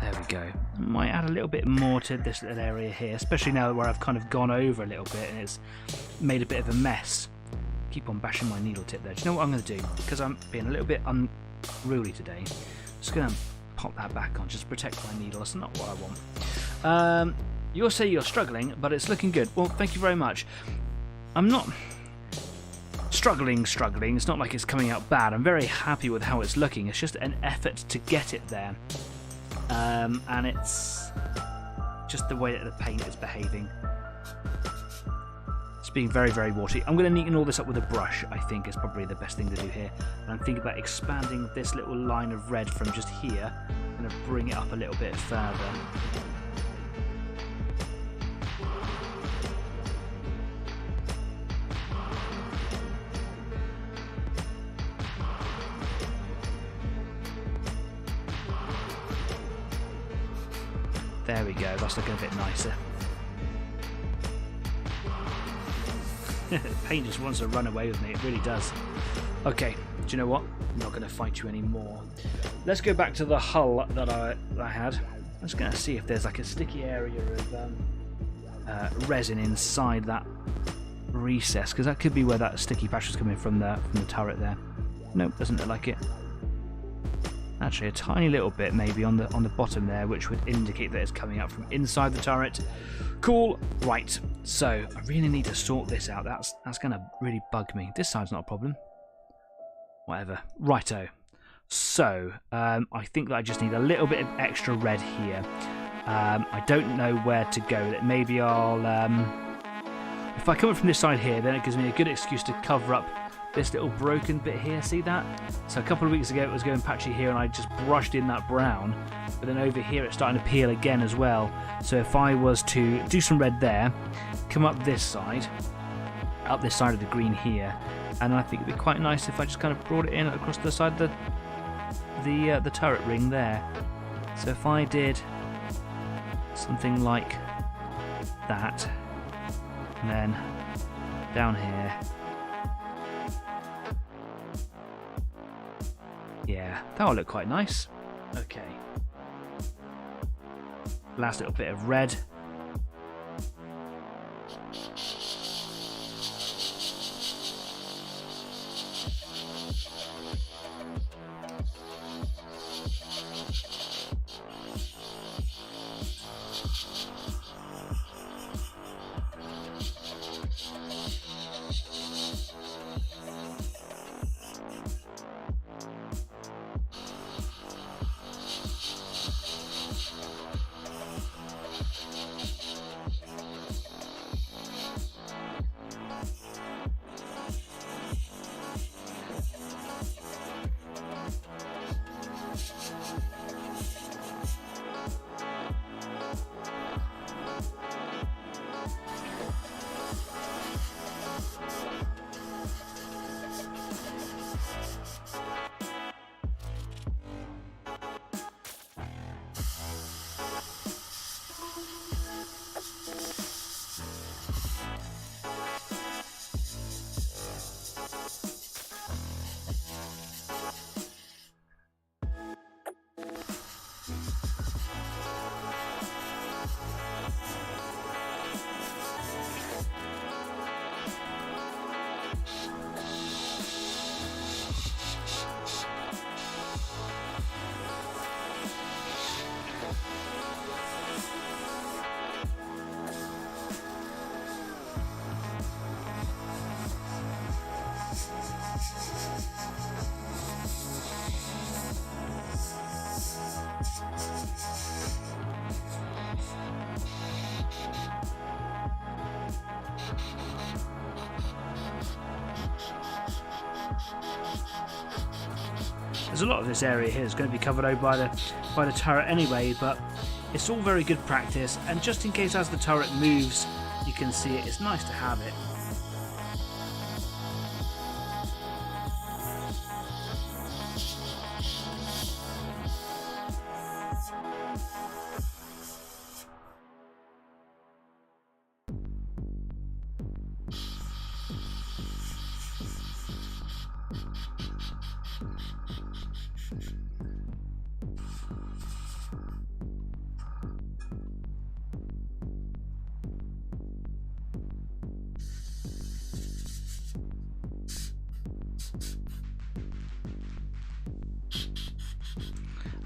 [SPEAKER 1] There we go. Might add a little bit more to this little area here, especially now where I've kind of gone over a little bit and it's made a bit of a mess. Keep on bashing my needle tip there. Do you know what I'm going to do? Because I'm being a little bit unruly today, I'm just going to pop that back on just to protect my needle. That's not what I want. You'll say you're struggling, but it's looking good. Well, thank you very much. I'm not struggling. It's not like it's coming out bad. I'm very happy with how it's looking. It's just an effort to get it there. And it's just the way that the paint is behaving. It's being very, very watery. I'm going to neaten all this up with a brush, I think is probably the best thing to do here. And I'm thinking about expanding this little line of red from just here. I'm going to bring it up a little bit further. There we go, that's looking a bit nicer. The paint just wants to run away with me, it really does. Okay, do you know what? I'm not going to fight you anymore. Let's go back to the hull that I had. I'm just going to see if there's like a sticky area of resin inside that recess, because that could be where that sticky patch was coming from the turret there. Nope, doesn't look like it. Actually, a tiny little bit maybe on the bottom there, which would indicate that it's coming up from inside the turret. Cool. Right. So I really need to sort this out. That's going to really bug me. This side's not a problem. Whatever. Righto. So I think that I just need a little bit of extra red here. I don't know where to go with it. Maybe I'll... if I come up from this side here, then it gives me a good excuse to cover up this little broken bit here. See that? So a couple of weeks ago it was going patchy here and I just brushed in that brown. But then over here it's starting to peel again as well. So if I was to do some red there, come up this side of the green here, and I think it'd be quite nice if I just kind of brought it in across the side of the turret ring there. So if I did something like that, and then down here, yeah, that'll look quite nice. Okay, last little bit of red. There's a lot of this area here is going to be covered over by the turret anyway, but it's all very good practice, and just in case as the turret moves you can see it, it's nice to have it.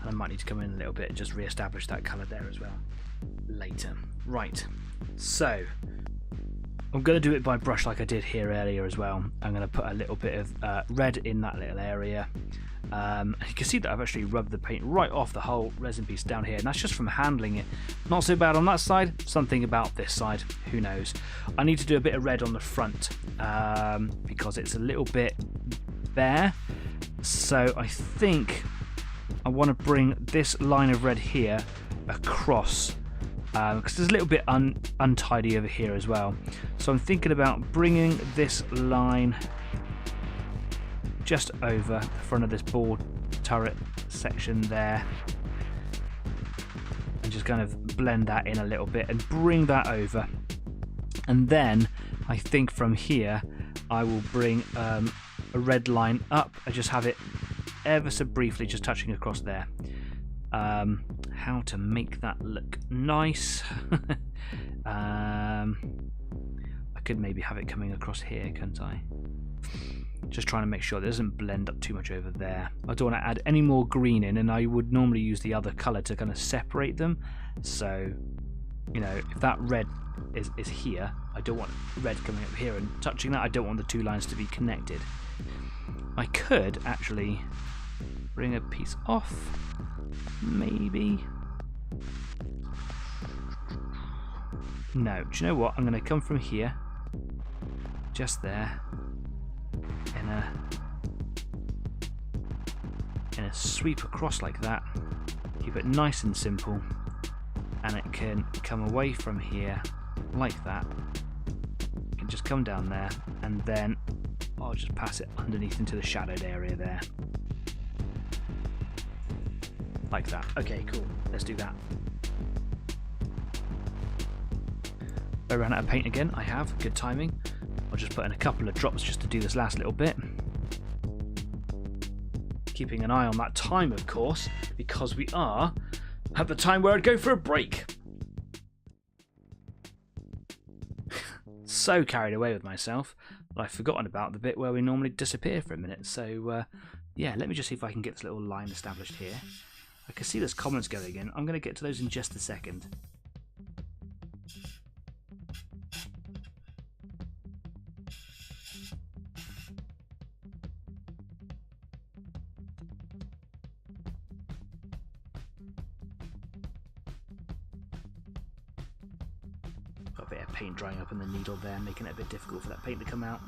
[SPEAKER 1] And I might need to come in a little bit and just re-establish that colour there as well later. Right, so I'm going to do it by brush like I did here earlier as well. I'm going to put a little bit of red in that little area. And you can see that I've actually rubbed the paint right off the whole resin piece down here, and that's just from handling it. Not so bad on that side, something about this side, who knows. I need to do a bit of red on the front because it's a little bit bare. So I think I want to bring this line of red here across because there's a little bit untidy over here as well. So I'm thinking about bringing this line just over the front of this ball turret section there, and just kind of blend that in a little bit and bring that over. And then I think from here I will bring a red line up. I just have it ever so briefly just touching across there. How to make that look nice. I could maybe have it coming across here, couldn't I? Just trying to make sure it doesn't blend up too much over there. I don't want to add any more green in, and I would normally use the other colour to kind of separate them. So, you know, if that red is here, I don't want red coming up here and touching that. I don't want the two lines to be connected. I could actually bring a piece off, maybe. No, do you know what? I'm going to come from here, just there, in a sweep across like that. Keep it nice and simple, and it can come away from here like that. It can just come down there, and then I'll just pass it underneath into the shadowed area there. Like that. Okay, cool. Let's do that. I ran out of paint again. I have. Good timing. I'll just put in a couple of drops just to do this last little bit. Keeping an eye on that time, of course, because we are at the time where I'd go for a break. So carried away with myself that I've forgotten about the bit where we normally disappear for a minute. So, yeah, let me just see if I can get this little line established here. I can see there's comments going in. I'm going to get to those in just a second. Got a bit of paint drying up on the needle there, making it a bit difficult for that paint to come out.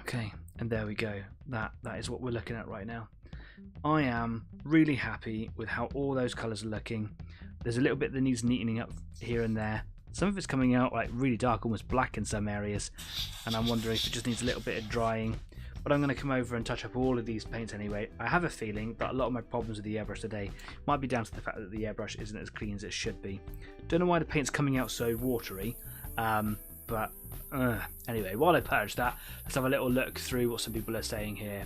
[SPEAKER 1] Okay, and there we go. That is what we're looking at right now. I am really happy with how all those colours are looking. There's a little bit that needs neatening up here and there. Some of it's coming out like really dark, almost black in some areas, and I'm wondering if it just needs a little bit of drying. But I'm going to come over and touch up all of these paints anyway. I have a feeling that a lot of my problems with the airbrush today might be down to the fact that the airbrush isn't as clean as it should be. Don't know why the paint's coming out so watery, but anyway, while I purge that, let's have a little look through what some people are saying here.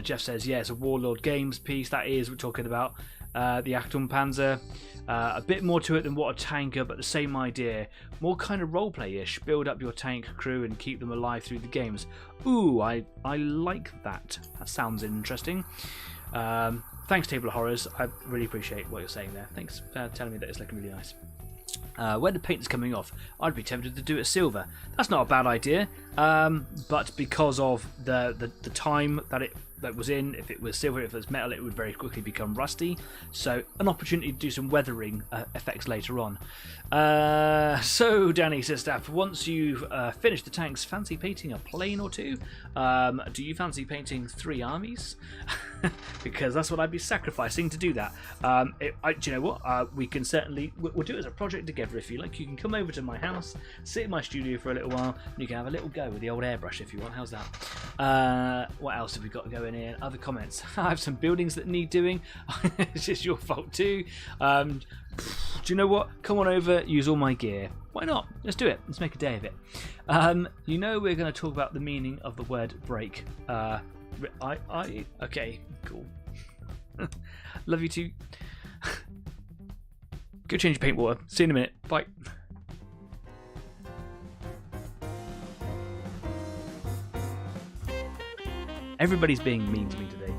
[SPEAKER 1] Jeff says, yeah, it's a Warlord Games piece. That is, we're talking about the Achtung Panzer. A bit more to it than what a tanker, but the same idea. More kind of roleplay-ish. Build up your tank crew and keep them alive through the games. Ooh, I like that. That sounds interesting. Thanks, Table of Horrors. I really appreciate what you're saying there. Thanks for telling me that it's looking really nice. When the paint is coming off, I'd be tempted to do it silver. That's not a bad idea, but because of the time that was in, if it was silver, if it was metal, it would very quickly become rusty. So an opportunity to do some weathering effects later on. So Danny says, Staff, once you've finished the tanks, fancy painting a plane or two? Do you fancy painting 3 armies? Because that's what I'd be sacrificing to do that. Do you know what? We can certainly, we'll do it as a project together if you like. You can come over to my house, sit in my studio for a little while, and you can have a little go with the old airbrush if you want. How's that? What else have we got going in? Other comments. I have some buildings that need doing. It's just your fault too. Do you know what? Come on over, use all my gear. Why not? Let's do it. Let's make a day of it. You know we're going to talk about the meaning of the word break. Okay, cool. Love you too. Go change your paint water. See you in a minute. Bye. Everybody's being mean to me today.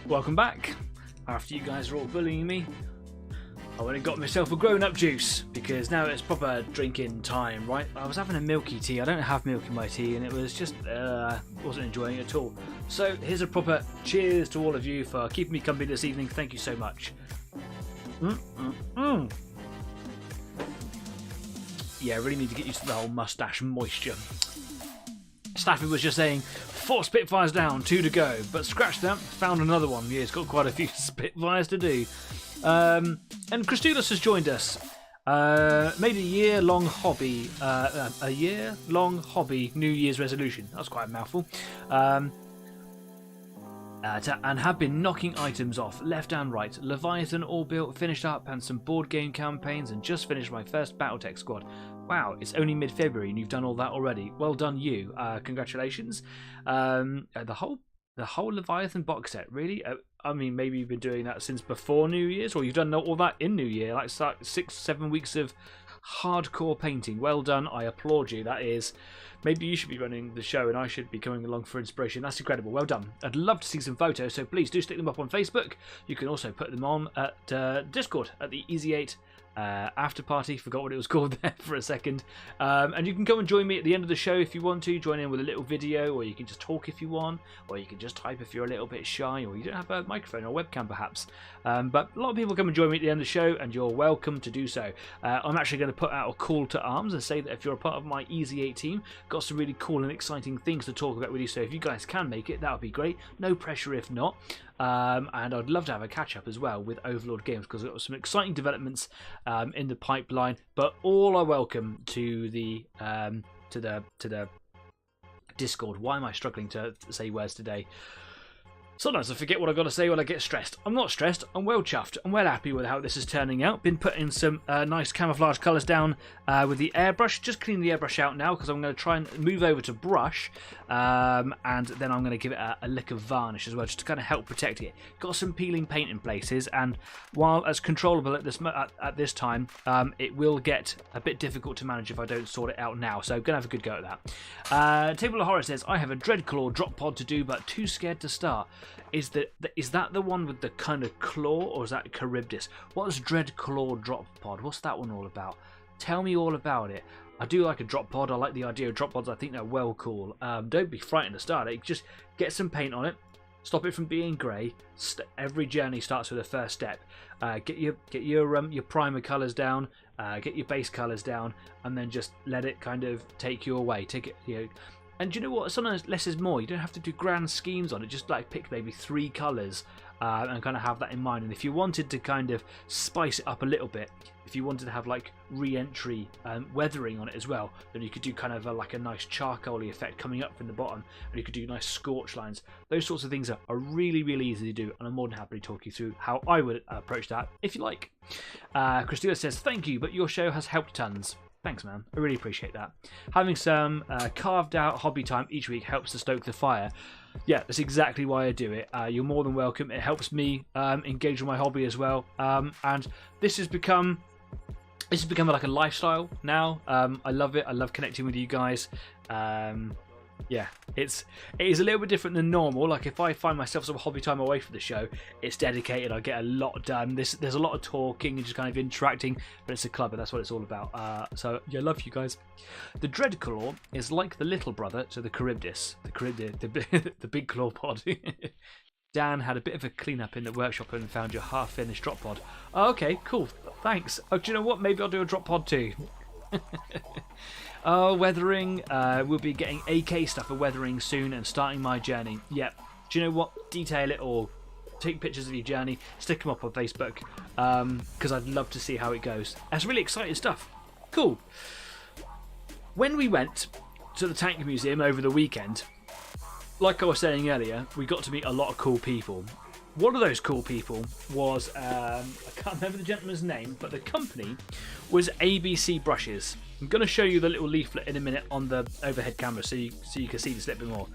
[SPEAKER 1] Welcome back. After you guys are all bullying me, I went and got myself a grown-up juice because now it's proper drinking time, right? I was having a milky tea. I don't have milk in my tea, and it was just wasn't enjoying it at all. So here's a proper cheers to all of you for keeping me company this evening. Thank you so much. Yeah, I really need to get used to the whole mustache moisture. Staffy was just saying 4 Spitfires down, 2 to go, but scratch that, found another one. Yeah, it's got quite a few Spitfires to do. And Christoulis has joined us. Made a year-long hobby, New Year's resolution. That's quite a mouthful. And have been knocking items off left and right. Leviathan all built, finished up, and some board game campaigns, and just finished my first Battletech squad. Wow, it's only mid-February and you've done all that already. Well done, you. Congratulations. The whole Leviathan box set, really? I mean, maybe you've been doing that since before New Year's, or you've done all that in New Year, like 6-7 weeks of hardcore painting. Well done. I applaud you. That is, maybe you should be running the show and I should be coming along for inspiration. That's incredible. Well done. I'd love to see some photos, so please do stick them up on Facebook. You can also put them on at Discord at the Easy 8 after party. Forgot what it was called there for a second. And you can come and join me at the end of the show if you want to. Join in with a little video, or you can just talk if you want, or you can just type if you're a little bit shy, or you don't have a microphone or webcam perhaps. But a lot of people come and join me at the end of the show, and you're welcome to do so. I'm actually going to put out a call to arms and say that if you're a part of my Easy 8 team, got some really cool and exciting things to talk about with you. So if you guys can make it, that would be great. No pressure if not. And I'd love to have a catch up as well with Overlord Games, because we've got some exciting developments in the pipeline. But all are welcome to the Discord. Why am I struggling to say words today? Sometimes I forget what I've got to say when I get stressed. I'm not stressed, I'm well chuffed. I'm well happy with how this is turning out. Been putting some nice camouflage colours down with the airbrush. Just clean the airbrush out now because I'm going to try and move over to brush. And then I'm going to give it a lick of varnish as well, just to kind of help protect it. Got some peeling paint in places, and while as controllable at this time, it will get a bit difficult to manage if I don't sort it out now. So I'm going to have a good go at that. Table of Horror says, I have a Dreadclaw drop pod to do, but too scared to start. Is that the one with the kind of claw, or is that Charybdis? What's Dreadclaw drop pod? What's that one all about? Tell me all about it. I do like a drop pod. I like the idea of drop pods. I think they're well cool. Don't be frightened to start it. Just get some paint on it. Stop it from being grey. Every journey starts with a first step. Get your primer colours down. Get your base colours down, and then just let it kind of take you away. Take it, you know. And do you know what? Sometimes less is more. You don't have to do grand schemes on it. Just like pick maybe 3 colours and kind of have that in mind. And if you wanted to kind of spice it up a little bit, if you wanted to have like re-entry weathering on it as well, then you could do kind of like a nice charcoaly effect coming up from the bottom, and you could do nice scorch lines. Those sorts of things are really, really easy to do, and I'm more than happy to talk you through how I would approach that if you like. Christina says, thank you, but your show has helped tons. Thanks, man. I really appreciate that. Having some carved out hobby time each week helps to stoke the fire. Yeah, that's exactly why I do it. You're more than welcome. It helps me engage with my hobby as well. And this has become like a lifestyle now. I love it. I love connecting with you guys. Yeah, it is a little bit different than normal. Like if I find myself some hobby time away from the show, it's dedicated. I get a lot done. There's a lot of talking and just kind of interacting, but it's a club and that's what it's all about. So yeah, love you guys. The Dreadclaw is like the little brother to the Charybdis. The big claw pod. Dan had a bit of a clean-up in the workshop and found your half-finished drop pod. Oh, okay, cool. Thanks. Oh, do you know what? Maybe I'll do a drop pod too. Oh, weathering. We'll be getting AK stuff for weathering soon and starting my journey. Yep. Do you know what? Detail it all. Take pictures of your journey. Stick them up on Facebook. Because I'd love to see how it goes. That's really exciting stuff. Cool. When we went to the Tank Museum over the weekend, like I was saying earlier, we got to meet a lot of cool people. One of those cool people was, I can't remember the gentleman's name, but the company was ABC Brushes. I'm going to show you the little leaflet in a minute on the overhead camera so you can see this a little bit more.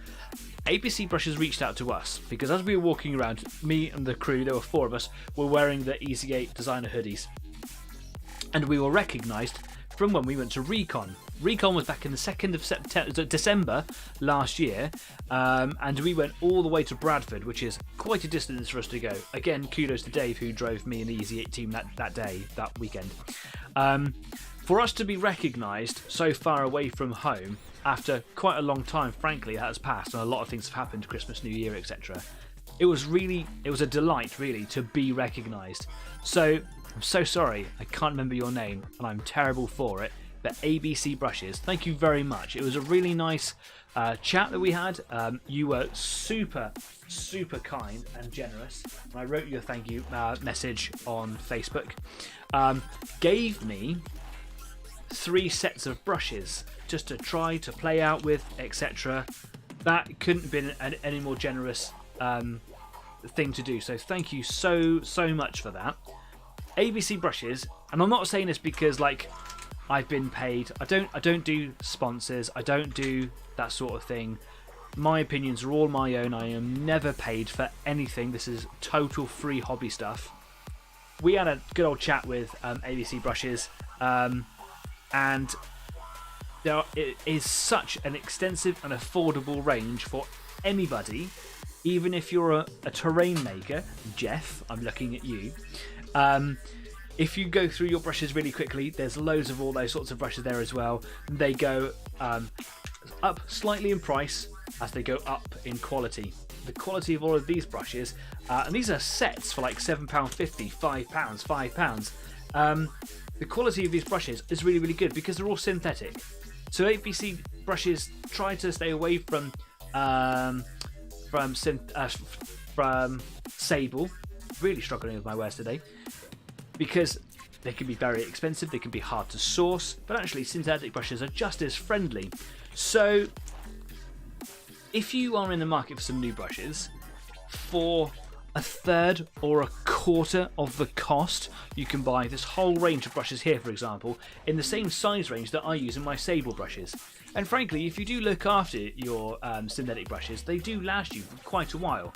[SPEAKER 1] ABC Brushes reached out to us because as we were walking around, me and the crew, there were 4 of us, were wearing the Easy 8 designer hoodies. And we were recognised from when we went to Recon. Recon was back in the 2nd of September, December last year, and we went all the way to Bradford, which is quite a distance for us to go. Again, kudos to Dave, who drove me and the Easy 8 team that weekend. For us to be recognised so far away from home, after quite a long time, frankly, that has passed, and a lot of things have happened, Christmas, New Year, etc. It was a delight, really, to be recognised. So, I'm so sorry, I can't remember your name, and I'm terrible for it, but ABC Brushes, thank you very much. It was a really nice chat that we had. You were super, super kind and generous. And I wrote you a thank you message on Facebook. Gave me 3 sets of brushes just to try to play out with, etc. That couldn't have been any more generous thing to do. So thank you so much for that. ABC Brushes, and I'm not saying this because like I've been paid. I don't do sponsors. I don't do that sort of thing. My opinions are all my own. I am never paid for anything. This is total free hobby stuff. We had a good old chat with ABC Brushes, and it is such an extensive and affordable range for anybody, even if you're a terrain maker. Jeff, I'm looking at you. If you go through your brushes really quickly, there's loads of all those sorts of brushes there as well. They go up slightly in price as they go up in quality. The quality of all of these brushes, and these are sets for like £7.50, £5, £5. The quality of these brushes is really, really good because they're all synthetic. So ABC Brushes try to stay away from sable. Really struggling with my words today, because they can be very expensive, they can be hard to source, but actually synthetic brushes are just as friendly. So if you are in the market for some new brushes, for a third or a quarter of the cost, you can buy this whole range of brushes here, for example, in the same size range that I use in my sable brushes. And frankly, if you do look after your synthetic brushes, they do last you for quite a while.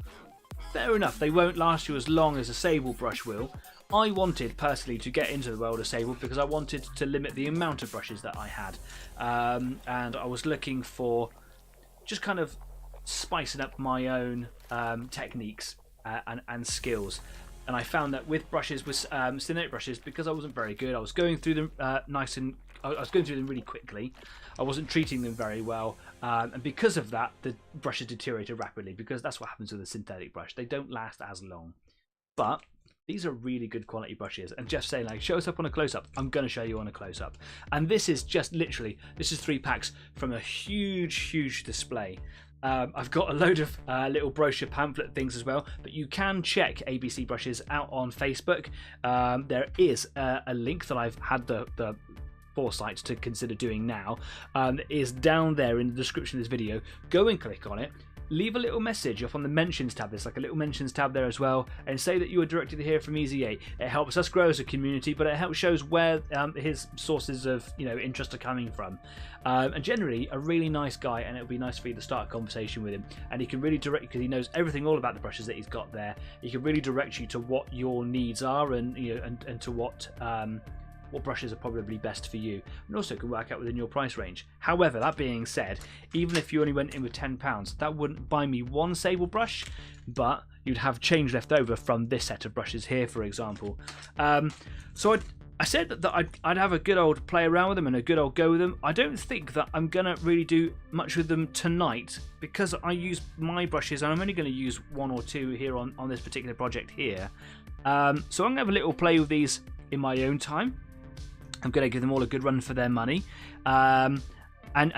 [SPEAKER 1] Fair enough, they won't last you as long as a sable brush will. I wanted personally to get into the world of sable because I wanted to limit the amount of brushes that I had, and I was looking for just kind of spicing up my own techniques and skills. And I found that with brushes, with synthetic brushes, because I wasn't very good, I was going through them I was going through them really quickly. I wasn't treating them very well, and because of that, the brushes deteriorated rapidly. Because that's what happens with a synthetic brush; they don't last as long. But these are really good quality brushes. And Jeff's saying, like, show us up on a close-up. I'm going to show you on a close-up. And this is just literally, this is 3 packs from a huge display. I've got a load of little brochure pamphlet things as well, but you can check ABC Brushes out on Facebook. There is a link that I've had the foresight to consider doing now. Is down there in the description of this video. Go and click on it. Leave a little message up on the mentions tab. There's like a little mentions tab there as well, and say that you were directed here from Easy 8. It helps us grow as a community, but it helps shows where his sources of interest are coming from. And generally, a really nice guy, and it would be nice for you to start a conversation with him. And he can really direct, because he knows everything all about the brushes that he's got there. He can really direct you to what your needs are, and and to what brushes are probably best for you, and also can work out within your price range. However, that being said, even if you only went in with £10, that wouldn't buy me one sable brush, but you'd have change left over from this set of brushes here, for example. So I said that I'd have a good old play around with them and a good old go with them. I don't think that I'm gonna really do much with them tonight, because I use my brushes and I'm only going to use 1 or 2 here on this particular project here. So I'm gonna have a little play with these in my own time. I'm going to give them all a good run for their money, and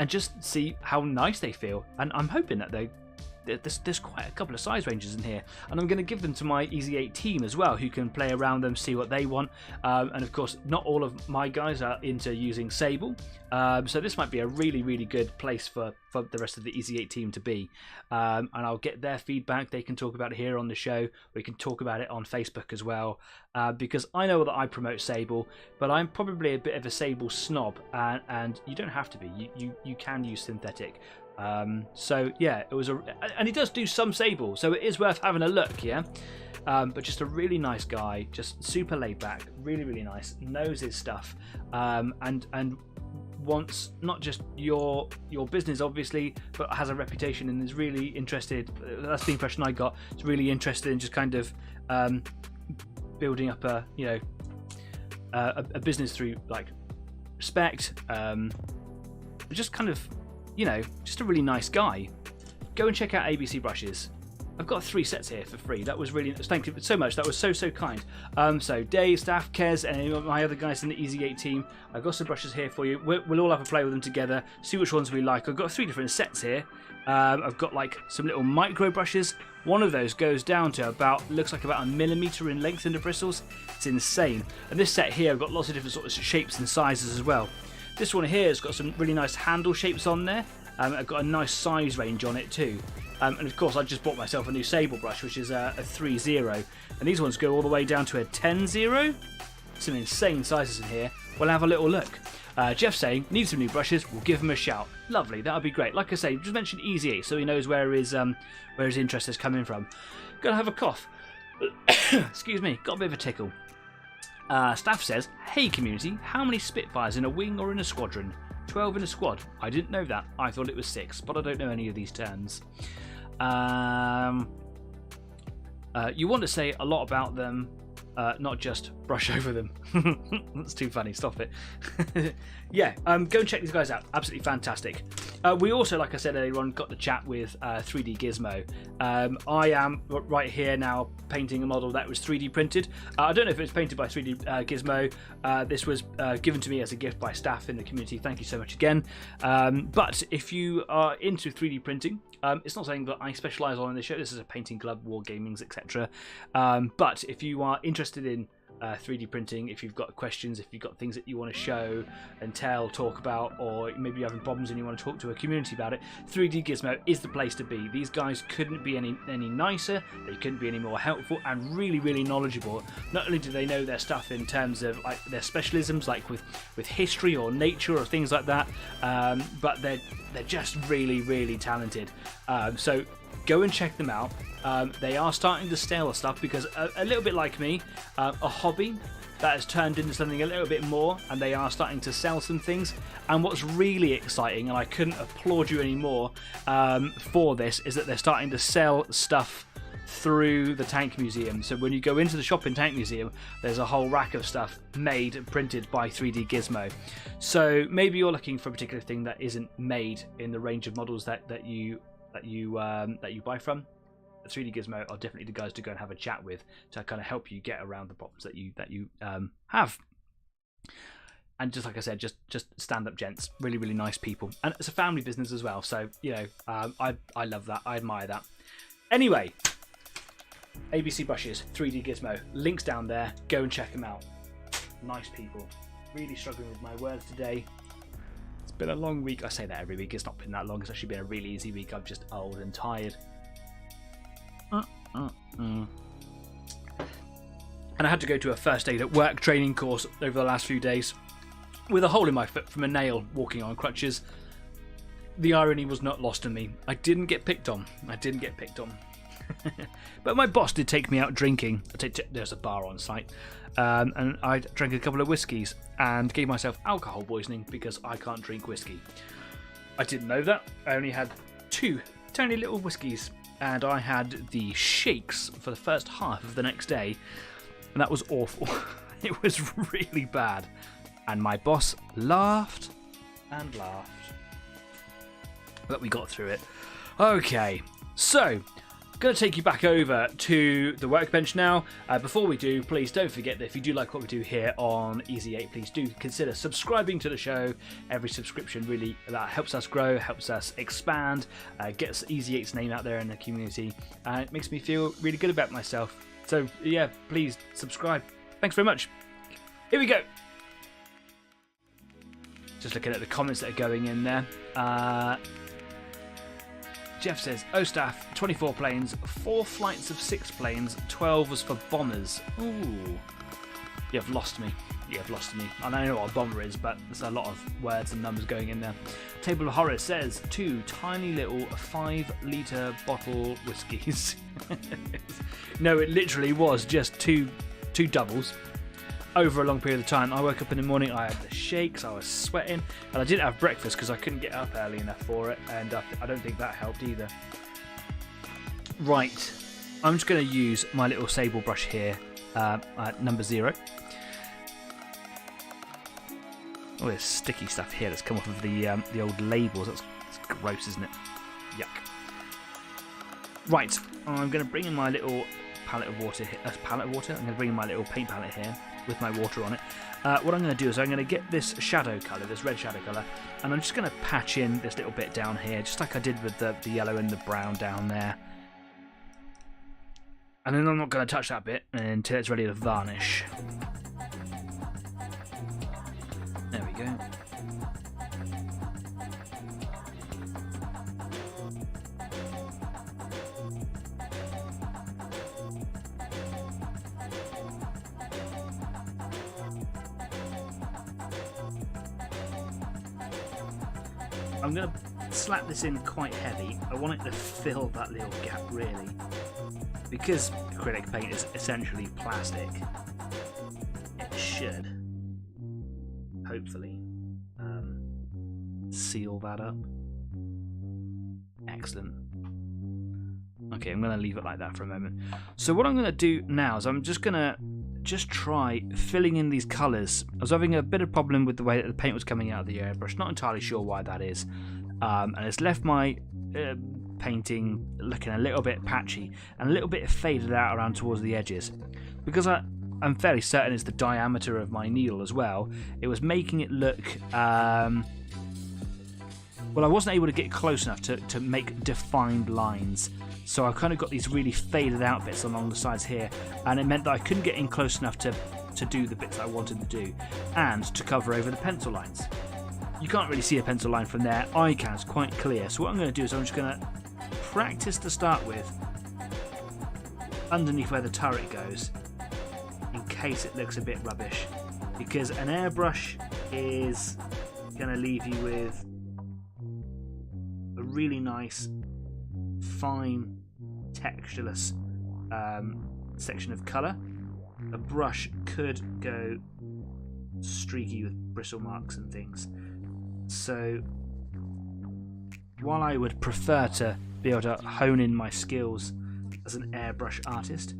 [SPEAKER 1] just see how nice they feel. And I'm hoping that there's quite a couple of size ranges in here, and I'm going to give them to my Easy 8 team as well, who can play around them, see what they want. And of course, not all of my guys are into using sable, so this might be a really good place for the rest of the Easy 8 team to be. And I'll get their feedback. They can talk about it here on the show. We can talk about it on Facebook as well, because I know that I promote sable, but I'm probably a bit of a sable snob, and you don't have to be. You can use synthetic. So yeah, it was and he does do some sable, so it is worth having a look. Yeah. But just a really nice guy, just super laid back, really, really nice, knows his stuff, and wants not just your business, obviously, but has a reputation and is really interested. That's the impression I got. It's really interested in just kind of building up a business through like respect. Just kind of, just a really nice guy. Go and check out ABC brushes. I've got 3 sets here for free. That was really, thank you so much. That was so kind. So Dave, Staff, Kez, and my other guys in the Easy 8 team, I've got some brushes here for you. We'll all have a play with them together, see which ones we like. I've got 3 different sets here. I've got like some little micro brushes. One of those goes down to looks like about 1 millimeter in length in the bristles. It's insane. And this set here, I've got lots of different sorts of shapes and sizes as well. This one here has got some really nice handle shapes on there. I've got a nice size range on it too. And of course I just bought myself a new sable brush, which is a 3-0, and these ones go all the way down to a 10-0. Some insane sizes in here. We'll have a little look. Jeff's saying, need some new brushes, we'll give him a shout. Lovely, that would be great. Like I say, just mention Easy 8 so he knows where his interest is coming from. Gonna have a cough. Excuse me, got a bit of a tickle. Staff says, hey community, how many Spitfires in a wing or in a squadron? 12 in a squad. I didn't know that. I thought it was 6, but I don't know any of these terms. You want to say a lot about them, not just brush over them. That's too funny. Stop it. Yeah, go and check these guys out. Absolutely fantastic. We also, like I said earlier on, got the chat with 3D Gizmo. I am right here now painting a model that was 3D printed. I don't know if it was painted by 3D Gizmo. This was given to me as a gift by staff in the community. Thank you so much again. But if you are into 3D printing, it's not something that I specialise on in the show. This is a painting club, war gamings, etc. But if you are interested in 3D printing, if you've got questions, if you've got things that you want to show and tell, talk about, or maybe you're having problems and you want to talk to a community about it, 3D Gizmo is the place to be. These guys couldn't be any nicer, they couldn't be any more helpful, and really, really knowledgeable. Not only do they know their stuff in terms of like their specialisms, like with history or nature or things like that, but they're just really, really talented. So go and check them out. They are starting to sell stuff because a little bit like me, a hobby that has turned into something a little bit more, and they are starting to sell some things. And what's really exciting, and I couldn't applaud you anymore for this, is that they're starting to sell stuff through the Tank Museum. So when you go into the shop in Tank Museum, there's a whole rack of stuff made and printed by 3D Gizmo. So maybe you're looking for a particular thing that isn't made in the range of models that you buy from. 3D Gizmo are definitely the guys to go and have a chat with to kind of help you get around the problems that you have. And just like I said, just stand-up gents, really, really nice people, and it's a family business as well. So I love that. I admire that. Anyway, ABC brushes, 3D Gizmo, links down there. Go and check them out. Nice people. Really struggling with my words today. It's been a long week. I say that every week. It's not been that long. It's actually been a really easy week. I'm just old and tired. And I had to go to a first aid at work training course over the last few days with a hole in my foot from a nail walking on crutches. The irony was not lost on me. I didn't get picked on. But my boss did take me out drinking. There's a bar on site. And I drank a couple of whiskies and gave myself alcohol poisoning because I can't drink whiskey. I didn't know that. I only had 2 tiny little whiskies, and I had the shakes for the first half of the next day, and that was awful. It was really bad, and my boss laughed and laughed, but we got through it. Okay, so going to take you back over to the workbench now. Before we do, please don't forget that if you do like what we do here on Easy 8, please do consider subscribing to the show. Every subscription really that helps us grow, helps us expand, gets Easy 8's name out there in the community, and it makes me feel really good about myself. So yeah, please subscribe. Thanks very much. Here we go. Just looking at the comments that are going in there. Jeff says, oh staff, 24 planes, 4 flights of 6 planes, 12 was for bombers. Ooh, you've lost me. Yeah, I've lost me. I don't know what a bomber is, but there's a lot of words and numbers going in there. Table of Horrors says 2 tiny little 5-litre bottle whiskies. No, it literally was just two doubles over a long period of time. I woke up in the morning, I had the shakes, I was sweating, and I didn't have breakfast because I couldn't get up early enough for it, and I don't think that helped either. Right, I'm just going to use my little sable brush here, at number 0. Oh, there's sticky stuff here that's come off of the old labels. That's gross, isn't it? Yuck. Right, I'm going to bring in my little palette of water here. I'm going to bring in my little paint palette here with my water on it. What I'm going to do is I'm going to get this shadow colour, this red shadow colour, and I'm just going to patch in this little bit down here, just like I did with the yellow and the brown down there. And then I'm not going to touch that bit until it's ready to varnish. There we go. I'm going to slap this in quite heavy. I want it to fill that little gap, really. Because acrylic paint is essentially plastic, it should, hopefully, seal that up. Excellent. Okay, I'm going to leave it like that for a moment. So what I'm going to do now is I'm just going to try filling in these colours. I was having a bit of problem with the way that the paint was coming out of the airbrush. Not entirely sure why that is. And it's left my painting looking a little bit patchy and a little bit faded out around towards the edges. Because I'm fairly certain it's the diameter of my needle as well, it was making it look... well, I wasn't able to get close enough to make defined lines. So I kind of got these really faded out bits along the sides here, and it meant that I couldn't get in close enough to do the bits I wanted to do, and to cover over the pencil lines. You can't really see a pencil line from there. I can, it's quite clear. So what I'm going to do is I'm just going to practice to start with underneath where the turret goes, in case it looks a bit rubbish, because an airbrush is going to leave you with a really nice, fine, textureless section of colour. A brush could go streaky with bristle marks and things. So while I would prefer to be able to hone in my skills as an airbrush artist,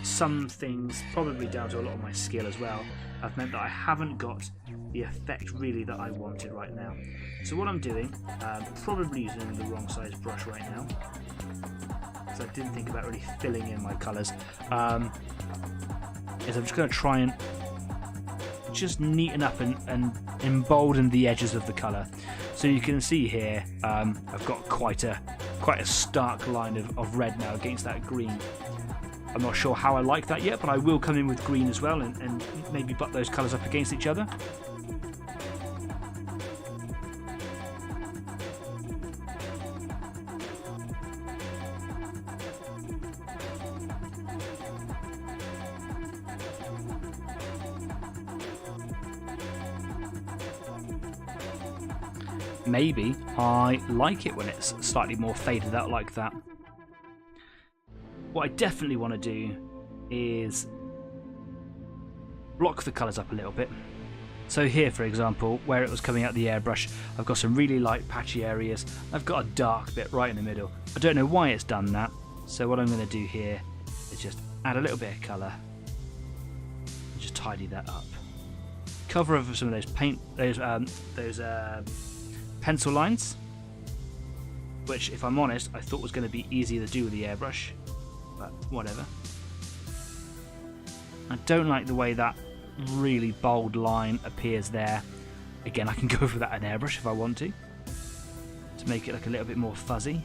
[SPEAKER 1] some things, probably down to a lot of my skill as well, have meant that I haven't got the effect really that I wanted right now. So what I'm doing, probably using the wrong size brush right now, so I didn't think about really filling in my colours, is I'm just going to try and just neaten up and embolden the edges of the colour. So you can see here, I've got quite a stark line of red now against that green. I'm not sure how I like that yet, but I will come in with green as well and maybe butt those colours up against each other. Maybe I like it when it's slightly more faded out like that. What I definitely want to do is block the colours up a little bit. So here, for example, where it was coming out the airbrush, I've got some really light patchy areas. I've got a dark bit right in the middle. I don't know why it's done that. So what I'm going to do here is just add a little bit of colour and just tidy that up. Cover over some of those pencil lines, which, if I'm honest, I thought was going to be easier to do with the airbrush, but whatever. I don't like the way that really bold line appears there. Again, I can go over that in airbrush if I want to make it look a little bit more fuzzy.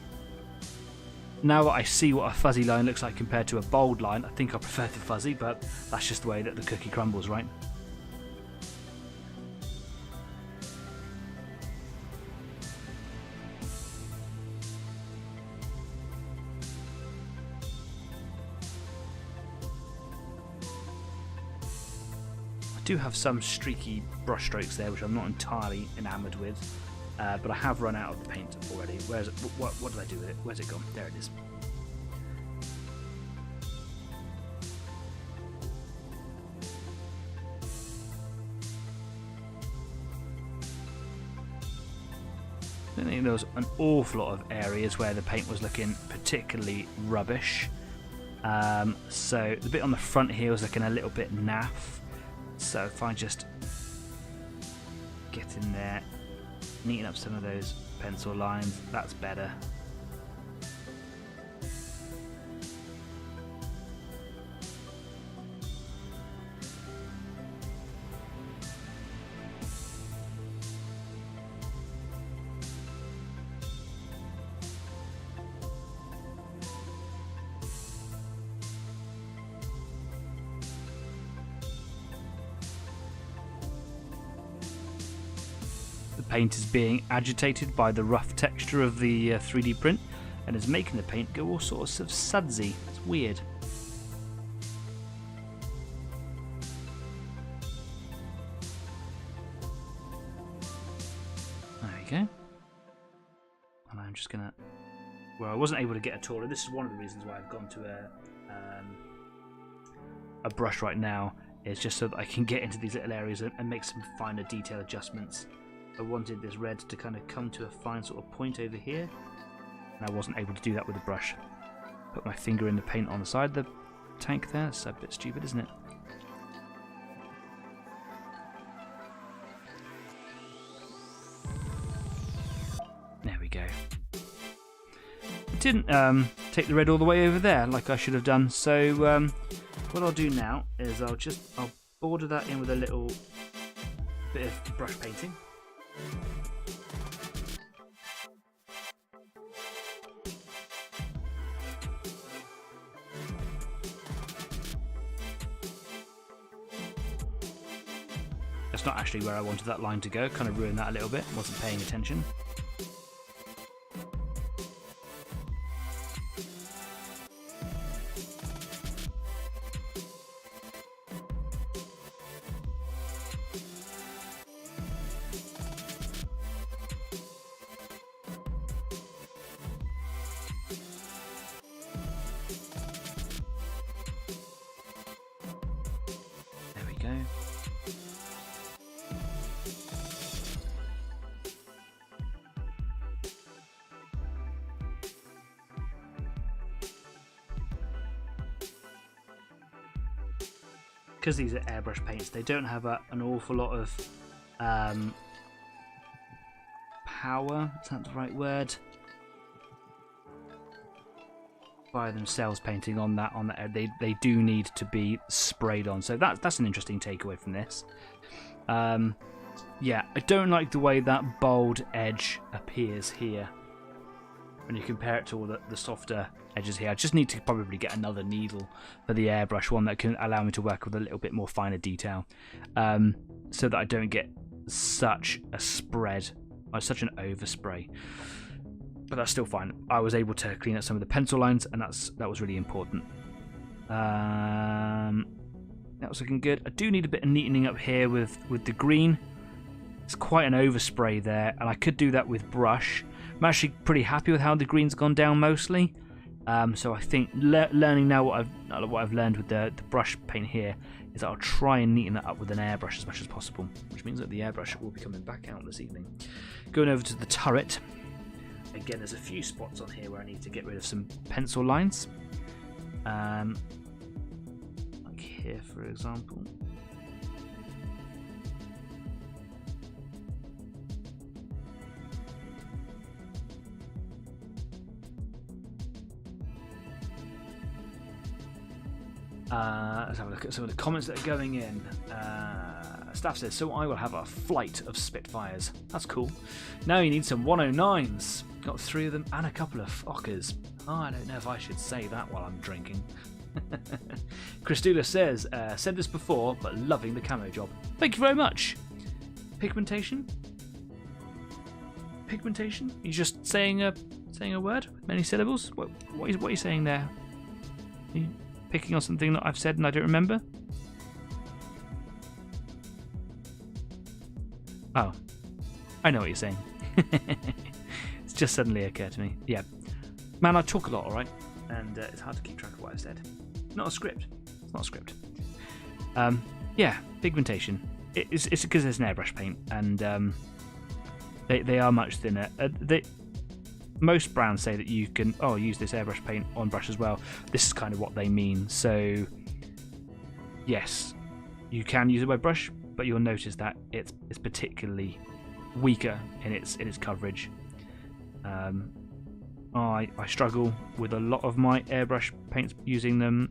[SPEAKER 1] Now that I see what a fuzzy line looks like compared to a bold line, I think I prefer the fuzzy, but that's just the way that the cookie crumbles, right? do have some streaky brush strokes there, which I'm not entirely enamoured with, but I have run out of the paint already. Where's it? What did I do with it? Where's it gone? There it is. I think there was an awful lot of areas where the paint was looking particularly rubbish. So the bit on the front here was looking a little bit naff. So if I just get in there, neaten up some of those pencil lines, that's better. The paint is being agitated by the rough texture of the 3D print and is making the paint go all sorts of sudsy. It's weird. There we go. And I'm just gonna... Well, I wasn't able to get a taller. This is one of the reasons why I've gone to a brush right now. Is just so that I can get into these little areas and make some finer detail adjustments. I wanted this red to kind of come to a fine sort of point over here, and I wasn't able to do that with the brush. Put my finger in the paint on the side of the tank there. It's a bit stupid, isn't it? There we go. Didn't take the red all the way over there like I should have done, so what I'll do now is I'll border that in with a little bit of brush painting. That's not actually where I wanted that line to go, kind of ruined that a little bit, wasn't paying attention. Because these are airbrush paints, they don't have an awful lot of power, is that the right word? By themselves painting on that they do need to be sprayed on. So that's an interesting takeaway from this. Yeah, I don't like the way that bold edge appears here when you compare it to all the softer edges here. I just need to probably get another needle for the airbrush, one that can allow me to work with a little bit more finer detail, so that I don't get such a spread or such an overspray. But that's still fine. I was able to clean up some of the pencil lines, and that was really important. That was looking good. I do need a bit of neatening up here with the green. It's quite an overspray there, and I could do that with brush. I'm actually pretty happy with how the green's gone down mostly. So I think learning now what I've learned with the brush paint here is that I'll try and neaten that up with an airbrush as much as possible, which means that the airbrush will be coming back out this evening. Going over to the turret. Again, there's a few spots on here where I need to get rid of some pencil lines. Like here, for example. Let's have a look at some of the comments that are going in. Staff says, so I will have a flight of Spitfires. That's cool. Now you need some 109s. Got 3 of them and a couple of Fockers. Oh, I don't know if I should say that while I'm drinking. Christula says, said this before, but loving the camo job. Thank you very much. Pigmentation? Pigmentation? You just saying a word with many syllables? What are you saying there? Are you picking on something that I've said and I don't remember? Oh, I know what you're saying. It's just suddenly occurred to me. Yeah. Man, I talk a lot, alright? And it's hard to keep track of what I said. Not a script. It's not a script. Yeah, pigmentation. It's because it's an airbrush paint, and they are much thinner. Most brands say that you can use this airbrush paint on brush as well. This is kind of what they mean. So yes, you can use it by brush, but you'll notice that it's particularly weaker in its coverage. I struggle with a lot of my airbrush paints using them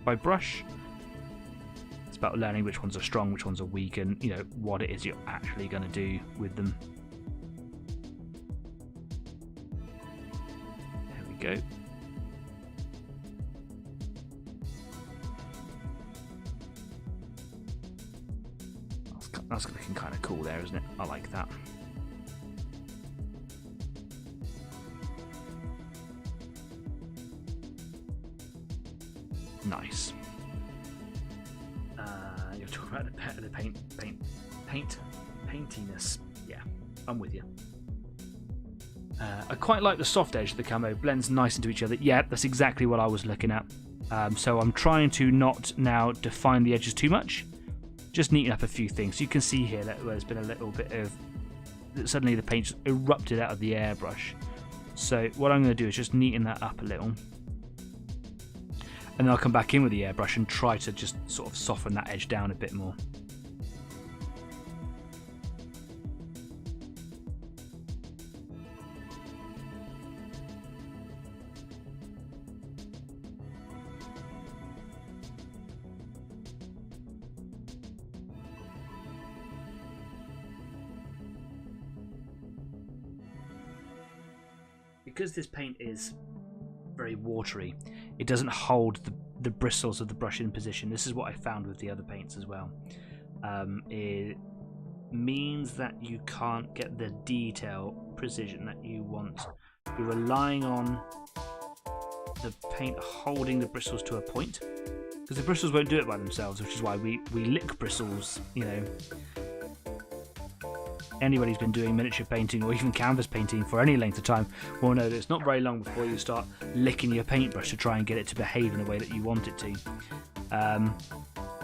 [SPEAKER 1] by brush. It's about learning which ones are strong, which ones are weak, and what it is you're actually going to do with them. There we go. That's looking kind of cool there, isn't it? I like that. Nice. You're talking about the paintiness. Yeah, I'm with you. I quite like the soft edge of the camo. Blends nice into each other. Yeah, that's exactly what I was looking at. So I'm trying to not now define the edges too much. Just neaten up a few things. You can see here that there's been a little bit of... Suddenly the paint just erupted out of the airbrush. So what I'm going to do is just neaten that up a little. And then I'll come back in with the airbrush and try to just sort of soften that edge down a bit more. Because this paint is very watery, it doesn't hold the bristles of the brush in position. This is what I found with the other paints as well. It means that you can't get the detail precision that you want. You're relying on the paint holding the bristles to a point, because the bristles won't do it by themselves, which is why we lick bristles. Anybody who's been doing miniature painting or even canvas painting for any length of time will know that it's not very long before you start licking your paintbrush to try and get it to behave in the way that you want it to.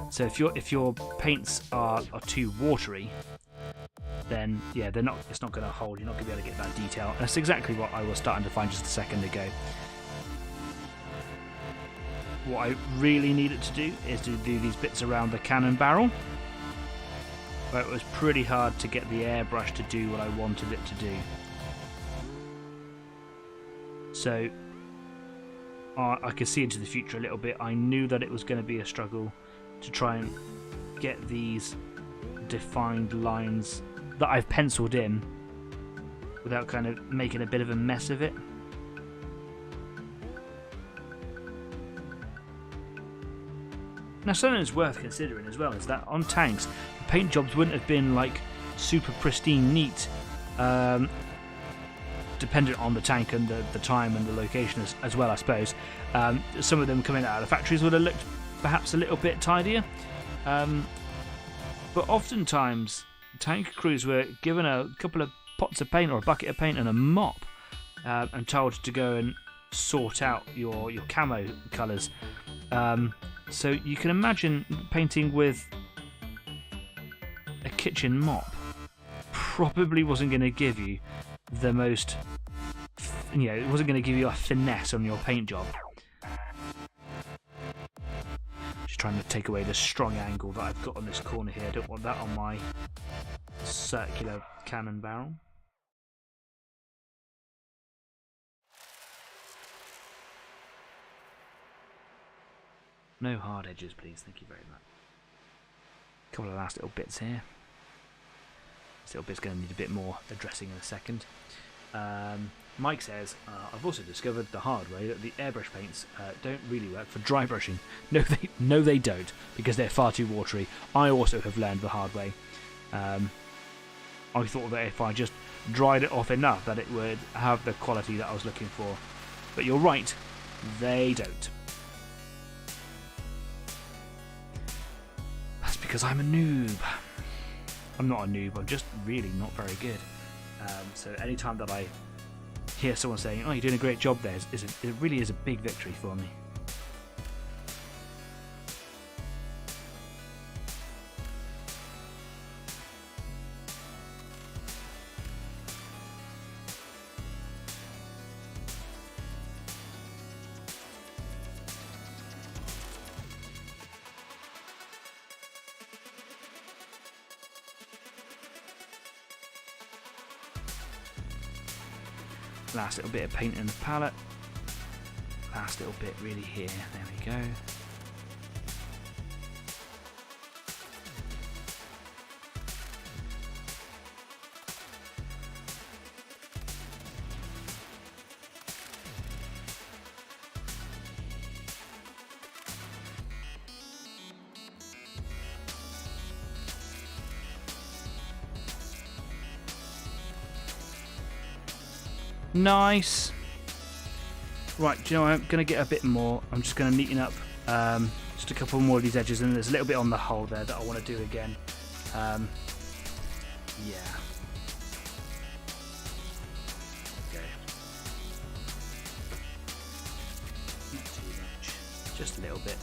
[SPEAKER 1] So if your paints are too watery, then yeah, it's not going to hold. You're not going to be able to get that detail. And that's exactly what I was starting to find just a second ago. What I really needed to do is to do these bits around the cannon barrel, where it was pretty hard to get the airbrush to do what I wanted it to do. So I could see into the future a little bit. I knew that it was going to be a struggle to try and get these defined lines that I've penciled in without kind of making a bit of a mess of it. Now, something that's worth considering as well is that on tanks, the paint jobs wouldn't have been like super pristine neat, dependent on the tank and the time and the location as well, I suppose. Some of them coming out of the factories would have looked perhaps a little bit tidier, but oftentimes tank crews were given a couple of pots of paint or a bucket of paint and a mop, and told to go and sort out your camo colours. So you can imagine painting with a kitchen mop probably wasn't going to give you the most, it wasn't going to give you a finesse on your paint job. Just trying to take away the strong angle that I've got on this corner here. I don't want that on my circular cannon barrel. No hard edges, please. Thank you very much. A couple of last little bits here. This little bit's going to need a bit more addressing in a second. Mike says, I've also discovered the hard way that the airbrush paints don't really work for dry brushing. No, they don't, because they're far too watery. I also have learned the hard way. I thought that if I just dried it off enough that it would have the quality that I was looking for. But you're right, they don't. Because I'm a noob. I'm not a noob, I'm just really not very good. So anytime that I hear someone saying, oh, you're doing a great job there, it really is a big victory for me. Last little bit of paint in the palette. Last little bit really here. There we go. Nice. Right, do you know what? I'm going to get a bit more. I'm just going to neaten up just a couple more of these edges, and there's a little bit on the hole there that I want to do again. Yeah. Okay. Not too much. Just a little bit.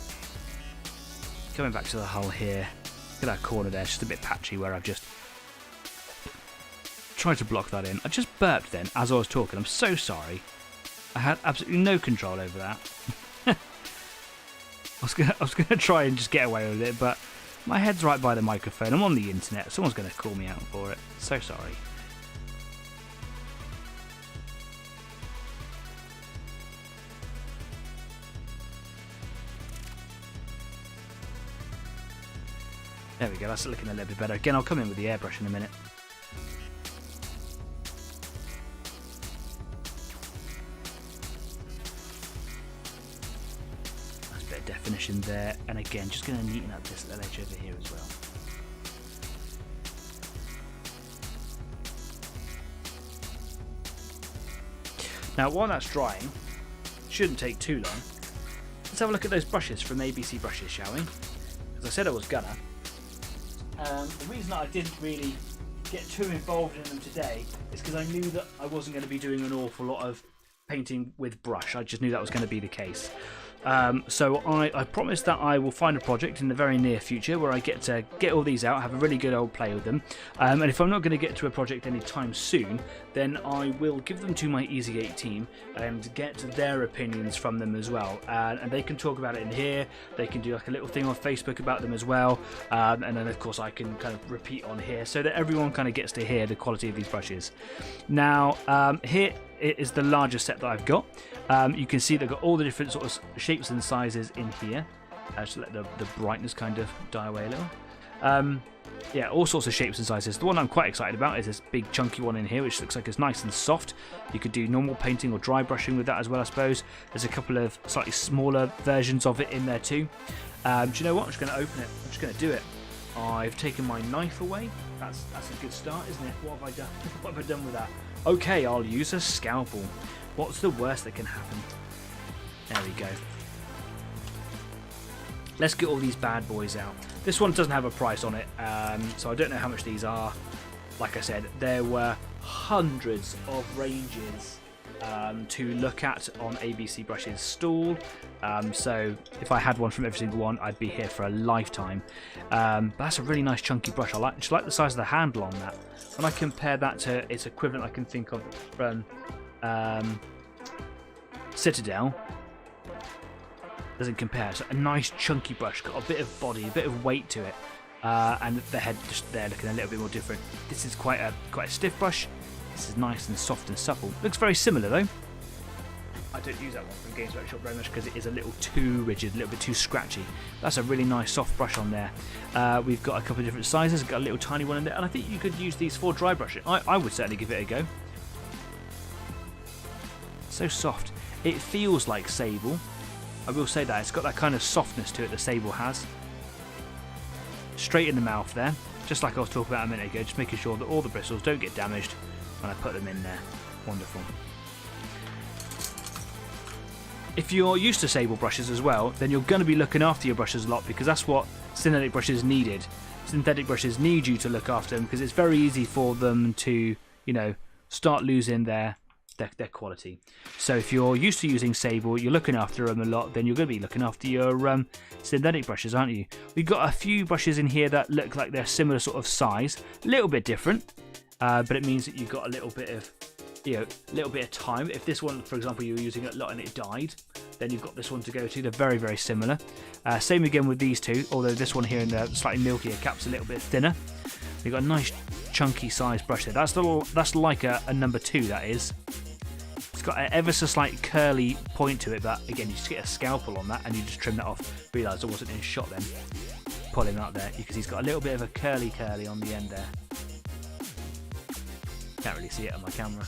[SPEAKER 1] Coming back to the hole here. Look at that corner there. It's just a bit patchy where I've just tried to block that in. I just burped then as I was talking. I'm so sorry. I had absolutely no control over that. I was gonna try and just get away with it, but my head's right by the microphone. I'm on the internet. Someone's gonna call me out for it. So sorry. There we go. That's looking a little bit better. Again, I'll come in with the airbrush in a minute. Definition there, and again just going to neaten up this little edge over here as well. Now while that's drying, shouldn't take too long, let's have a look at those brushes from ABC Brushes, shall we? As I said I was gonna. The reason that I didn't really get too involved in them today is because I knew that I wasn't going to be doing an awful lot of painting with brush. I just knew that was going to be the case. So I promised that I will find a project in the very near future where I get to get all these out, have a really good old play with them, and if I'm not going to get to a project anytime soon, then I will give them to my Easygate team and get their opinions from them as well, and they can talk about it in here. They can do like a little thing on Facebook about them as well, and then of course I can kind of repeat on here so that everyone kind of gets to hear the quality of these brushes. Now here it is the largest set that I've got. You can see they've got all the different sort of shapes and sizes in here. Just let the brightness kind of die away a little. Yeah, all sorts of shapes and sizes. The one I'm quite excited about is this big chunky one in here, which looks like it's nice and soft. You could do normal painting or dry brushing with that as well, I suppose. There's a couple of slightly smaller versions of it in there too. Do you know what? I'm just going to open it. I'm just going to do it. I've taken my knife away. That's a good start, isn't it? What have I done? What have I done with that? Okay, I'll use a scalpel. What's the worst that can happen? There we go. Let's get all these bad boys out. This one doesn't have a price on it, so I don't know how much these are. Like I said, there were hundreds of ranges to look at on ABC Brush's stall. So if I had one from every single one, I'd be here for a lifetime. But that's a really nice chunky brush. I just like the size of the handle on that. When I compare that to its equivalent I can think of from Citadel, doesn't compare. So a nice chunky brush, got a bit of body, a bit of weight to it, and the head just there looking a little bit more different. This is quite a stiff brush. This is nice and soft and supple. Looks very similar though. I don't use that one from Games Workshop very much because it is a little too rigid, a little bit too scratchy. That's a really nice soft brush on there. We've got a couple of different sizes, got a little tiny one in there, and I think you could use these for dry brushing. I would certainly give it a go. So soft. It feels like sable. I will say that. It's got that kind of softness to it that sable has. Straight in the mouth there, just like I was talking about a minute ago, just making sure that all the bristles don't get damaged when I put them in there. Wonderful. If you're used to sable brushes as well, then you're going to be looking after your brushes a lot because that's what synthetic brushes needed. synthetic brushes need you to look after them because it's very easy for them to, you know, start losing their quality. So if you're used to using sable, you're looking after them a lot, then you're going to be looking after your synthetic brushes, aren't you? We've got a few brushes in here that look like they're similar sort of size, a little bit different, but it means that you've got a little bit of, you know, a little bit of time. If this one, for example, you were using it a lot and it died, then you've got this one to go to. They're very, very similar. Same again with these two, although this one here in the slightly milkier cap's a little bit thinner. You've got a nice chunky size brush there. That's like a number 2, that is. It's got an ever so slight curly point to it, but again, you just get a scalpel on that and you just trim that off. Realise I wasn't in shot then. Pull him out there because he's got a little bit of a curly on the end there. Can't really see it on my camera.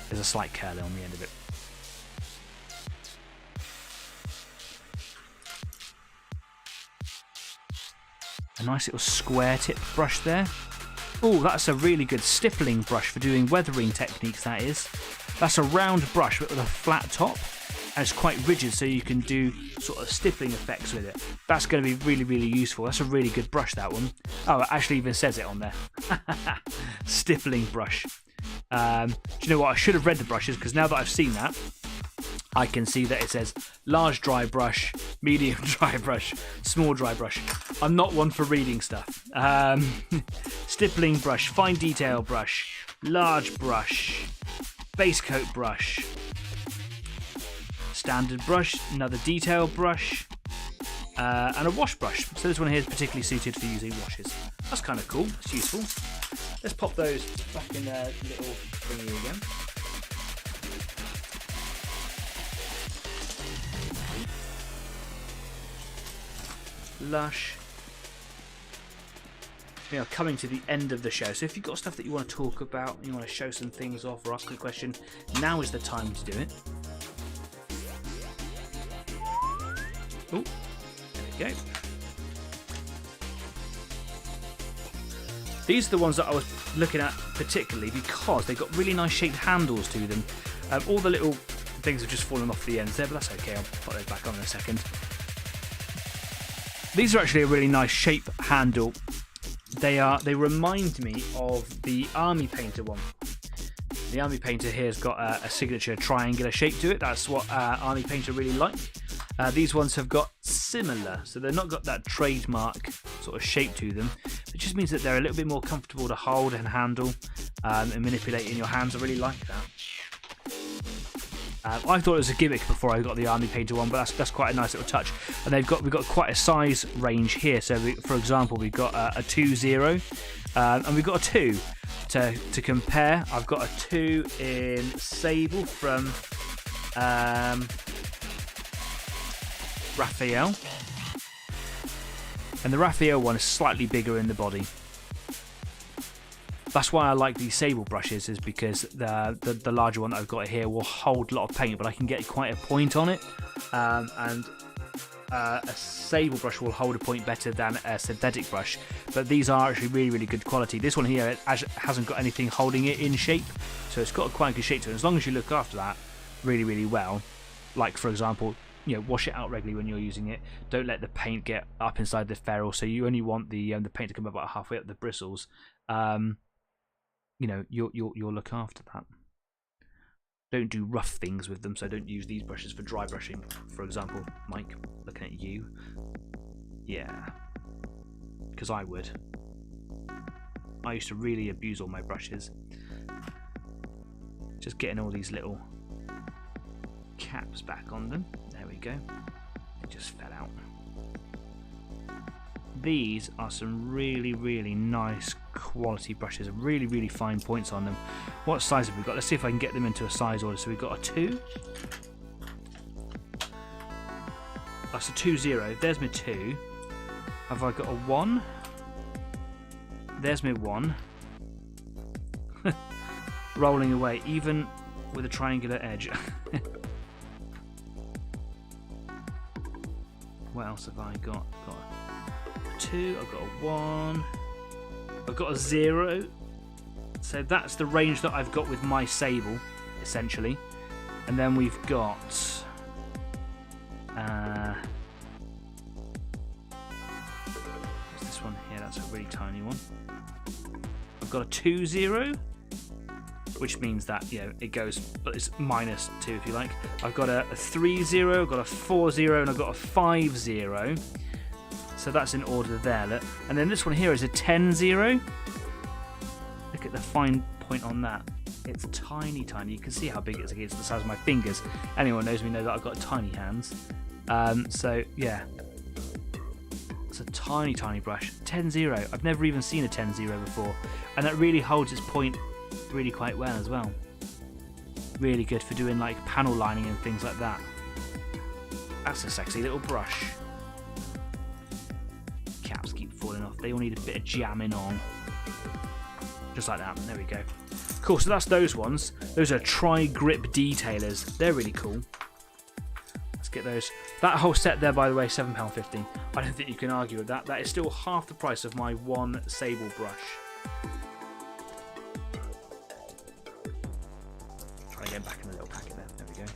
[SPEAKER 1] There's a slight curl on the end of it. A nice little square tip brush there. Oh, that's a really good stippling brush for doing weathering techniques, that is. That's a round brush but with a flat top, and it's quite rigid, so you can do sort of stippling effects with it. That's going to be really, really useful. That's a really good brush, that one. Oh, it actually even says it on there. Stippling brush. Do you know what? I should have read the brushes, because now that I've seen that, I can see that it says large dry brush, medium dry brush, small dry brush. I'm not one for reading stuff. Stippling brush, fine detail brush, large brush, base coat brush, standard brush, another detail brush, and a wash brush. So this one here is particularly suited for using washes. That's kind of cool. It's useful. Let's pop those back in their little thingy again. Lush. We are coming to the end of the show, so if you've got stuff that you want to talk about, you want to show some things off or ask a question, now is the time to do it. Oh, there we go. These are the ones that I was looking at particularly because they've got really nice shaped handles to them. All the little things have just fallen off the ends there, but that's okay. I'll put those back on in a second. These are actually a really nice shape handle. They remind me of the Army Painter one. The Army Painter here has got a signature triangular shape to it. That's what Army Painter really like. These ones have got similar, so they've not got that trademark sort of shape to them. It just means that they're a little bit more comfortable to hold and handle and manipulate in your hands. I really like that. I thought it was a gimmick before I got the Army Painter one, but that's quite a nice little touch. And we've got quite a size range here. So for example, we've got a 2-0, and we've got a 2. To compare, I've got a 2 in Sable from Raphael, and the Raphael one is slightly bigger in the body. That's why I like these Sable brushes, is because the larger one that I've got here will hold a lot of paint, but I can get quite a point on it, and a Sable brush will hold a point better than a synthetic brush, but these are actually really, really good quality. This one here hasn't got anything holding it in shape, so it's got quite a good shape to it. As long as you look after that really, really well, like for example, you know, wash it out regularly when you're using it. Don't let the paint get up inside the ferrule, so you only want the paint to come about halfway up the bristles. You know, you'll look after that. Don't do rough things with them, so don't use these brushes for dry brushing. For example, Mike, looking at you. Yeah, because I would. I used to really abuse all my brushes. Just getting all these little caps back on them. There we go. It just fell out. These are some really, really nice quality brushes, really, really fine points on them. What size have we got? Let's see if I can get them into a size order. So we've got a 2. That's a 2-0. There's my 2. Have I got a 1? There's my 1. Rolling away, even with a triangular edge. What else have I got? Got a 2, I've got a 1, I've got a 0. So that's the range that I've got with my Sable, essentially. And then we've got That's a really tiny one. I've got a 2-0, which means that, you know, it goes, but it's -2 if you like. I've got a 3-0, I've got a 4-0, and I've got a 5-0. So that's in order there. Look. And then this one here is a 10-0. Look at the fine point on that. It's tiny, tiny. You can see how big it is against the size of my fingers. Anyone knows me know that I've got tiny hands. So, yeah. It's a tiny, tiny brush. 10-0. I've never even seen a 10-0 before. And that really holds its point really quite well as well. Really good for doing like panel lining and things like that. That's a sexy little brush. Caps keep falling off. They all need a bit of jamming on. Just like that. There we go. Cool, so that's those ones. Those are tri-grip detailers. They're really cool. Let's get those. That whole set there, by the way, £7.50. I don't think you can argue with that. That is still half the price of my one sable brush. Try to get back in the little packet there. There we go.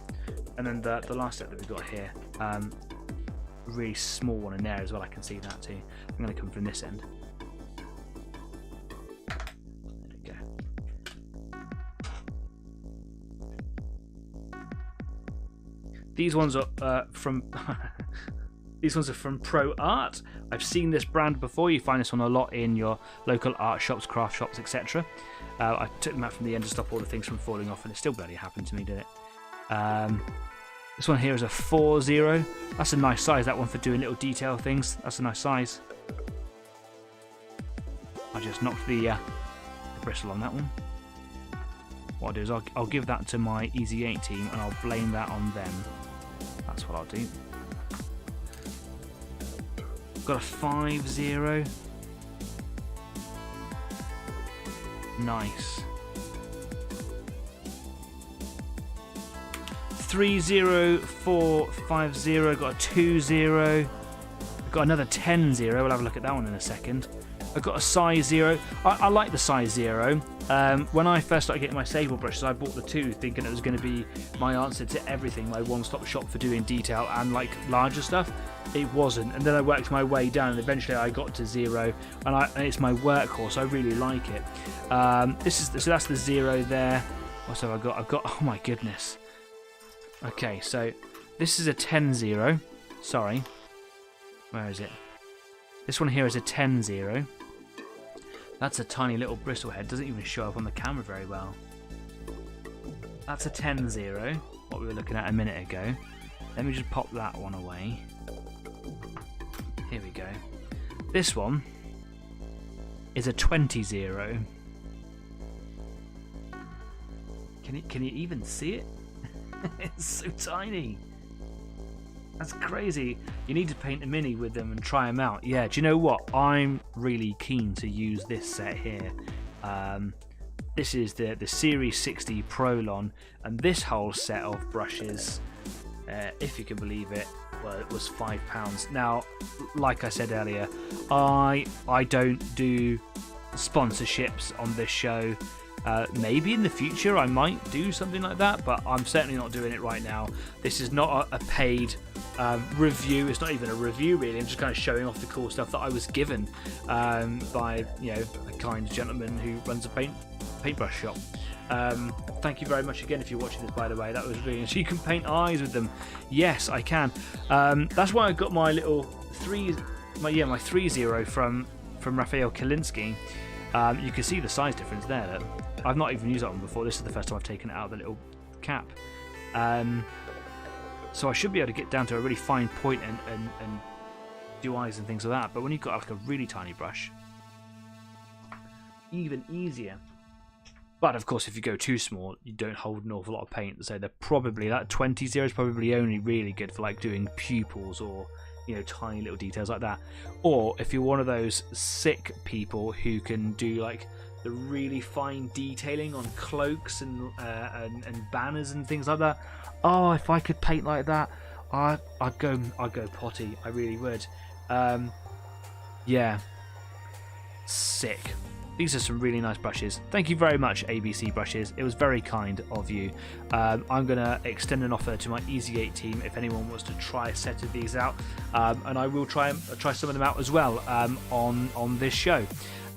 [SPEAKER 1] And then the last set that we've got here. Really small one in there as well. I can see that too. I'm going to come from this end. These ones are from these ones are from Pro Art. I've seen this brand before. You find this one a lot in your local art shops, craft shops, etc. I took them out from the end to stop all the things from falling off, and it still barely happened to me, did it? This one here is a 4-0. That's a nice size, that one, for doing little detail things. That's a nice size. I just knocked the bristle on that one. What I'll do is I'll give that to my Easy 8 team, and I'll blame that on them. That's what I'll do. Got a 5-0. Nice. 3-0, 4, 5-0. Got a 2-0. Got another 10-0. We'll have a look at that one in a second. I've got a size 0. I like the size 0. When I first started getting my sable brushes, I bought the 2 thinking it was going to be my answer to everything, my one-stop shop for doing detail and like larger stuff. It wasn't, and then I worked my way down, and eventually I got to 0, and it's my workhorse. I really like it. So that's the 0 there. What have I got? I've got, oh my goodness. Okay, so this is a 10-0. Sorry, where is it? This one here is a 10-0. That's a tiny little bristle head. Doesn't even show up on the camera very well. That's a 10-0, what we were looking at a minute ago. Let me just pop that one away. Here we go. This one is a 20-0. Can you even see it? It's so tiny. That's crazy. You need to paint a mini with them and try them out. Yeah, do you know what? I'm really keen to use this set here. This is the Series 60 Prolon, and this whole set of brushes, if you can believe it, well, it was £5. Now, like I said earlier, I don't do sponsorships on this show. Maybe in the future I might do something like that, but I'm certainly not doing it right now. This is not a paid review. It's not even a review really. I'm just kind of showing off the cool stuff that I was given by, you know, a kind gentleman who runs a paintbrush shop. Thank you very much again if you're watching this, by the way. That was really nice. So you can paint eyes with them. Yes, I can. That's why I got my little my 3-0 from Raphael Kalinski. You can see the size difference there. Look. I've not even used that one before. This is the first time I've taken it out of the little cap. So I should be able to get down to a really fine point and do eyes and things like that. But when you've got like a really tiny brush, even easier. But of course, if you go too small, you don't hold an awful lot of paint. So they're probably, that 20-0 is probably only really good for like doing pupils or, you know, tiny little details like that. Or if you're one of those sick people who can do like the really fine detailing on cloaks and banners and things like that. Oh, if I could paint like that, I'd go potty. I really would. Yeah, sick. these are some really nice brushes. Thank you very much, ABC Brushes. It was very kind of you. I'm going to extend an offer to my Easy 8 team if anyone wants to try a set of these out, and I will try some of them out as well on this show,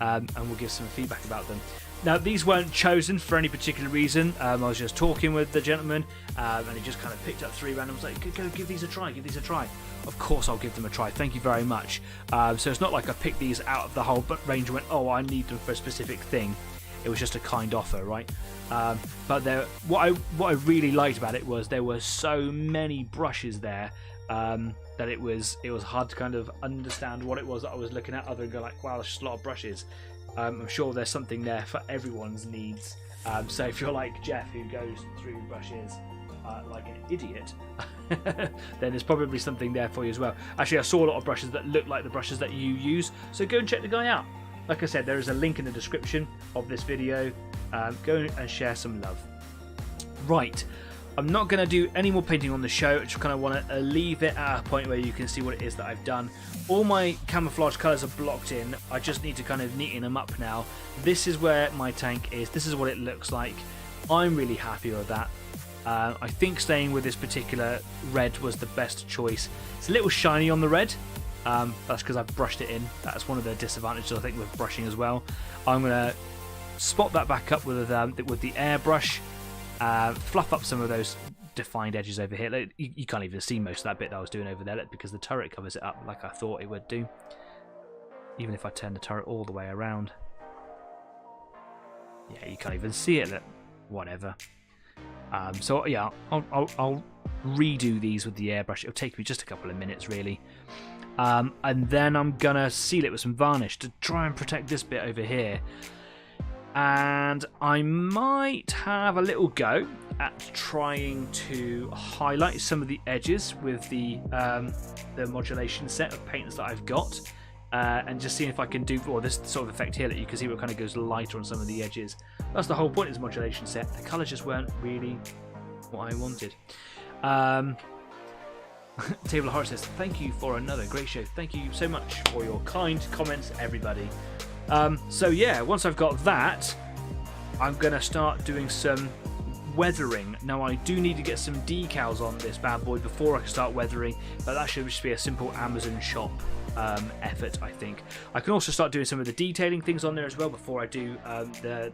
[SPEAKER 1] and we'll give some feedback about them. Now, these weren't chosen for any particular reason. I was just talking with the gentleman, and he just kind of picked up 3 random. I was like, go give these a try, give these a try. Of course I'll give them a try, thank you very much. So it's not like I picked these out of the whole range and went, oh, I need them for a specific thing. It was just a kind offer, right? But what I really liked about it was there were so many brushes there that it was hard to kind of understand what it was that I was looking at, other than go like, wow, there's just a lot of brushes. I'm sure there's something there for everyone's needs. So if you're like Jeff, who goes through brushes like an idiot, then there's probably something there for you as well. Actually, I saw a lot of brushes that look like the brushes that you use, so go and check the guy out. Like I said, there is a link in the description of this video. Go and share some love. Right, I'm not going to do any more painting on the show. I just kind of want to leave it at a point where you can see what it is that I've done. All my camouflage colours are blocked in. I just need to kind of neaten them up now. This is where my tank is. This is what it looks like. I'm really happy with that. I think staying with this particular red was the best choice. It's a little shiny on the red. That's because I've brushed it in. That's one of the disadvantages, I think, with brushing as well. I'm going to spot that back up with the airbrush. Fluff up some of those defined edges over here. You can't even see most of that bit that I was doing over there because the turret covers it up like I thought it would do. Even if I turn the turret all the way around. Yeah, you can't even see it. Whatever. So yeah, I'll redo these with the airbrush. It'll take me just a couple of minutes really. And then I'm gonna seal it with some varnish to try and protect this bit over here. And I might have a little go at trying to highlight some of the edges with the modulation set of paints that I've got, and just seeing if I can do this sort of effect here that you can see where it kind of goes lighter on some of the edges. That's the whole point of this modulation set. The colours just weren't really what I wanted. Table of Horror says, thank you for another great show. Thank you so much for your kind comments, everybody. So yeah, once I've got that, I'm going to start doing some weathering. Now I do need to get some decals on this bad boy before I can start weathering, but that should just be a simple Amazon shop effort, I think. I can also start doing some of the detailing things on there as well before I do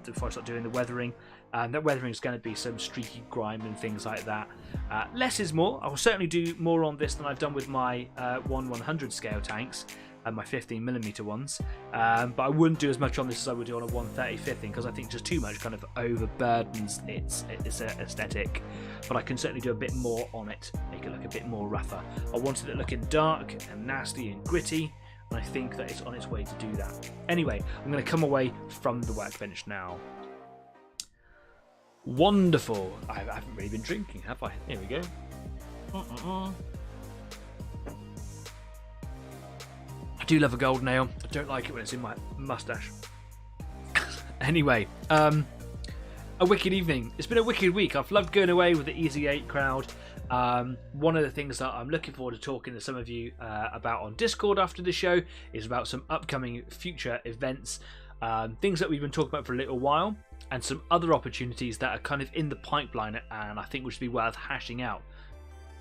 [SPEAKER 1] before I start doing the weathering. That weathering is going to be some streaky grime and things like that. Less is more. I will certainly do more on this than I've done with my 1/100 scale tanks and my 15mm ones, but I wouldn't do as much on this as I would do on a 1/35 because I think just too much kind of overburdens its aesthetic. But I can certainly do a bit more on it, make it look a bit more rougher. I wanted it looking dark and nasty and gritty, and I think that it's on its way to do that. Anyway, I'm going to come away from the workbench now. Wonderful. I haven't really been drinking, have I? Here we go. I do love a gold nail. I don't like it when it's in my mustache. Anyway, a wicked evening. It's been a wicked week. I've loved going away with the Easy 8 crowd. One of the things that I'm looking forward to talking to some of you about on Discord after the show is about some upcoming future events, things that we've been talking about for a little while, and some other opportunities that are kind of in the pipeline and I think would be worth hashing out.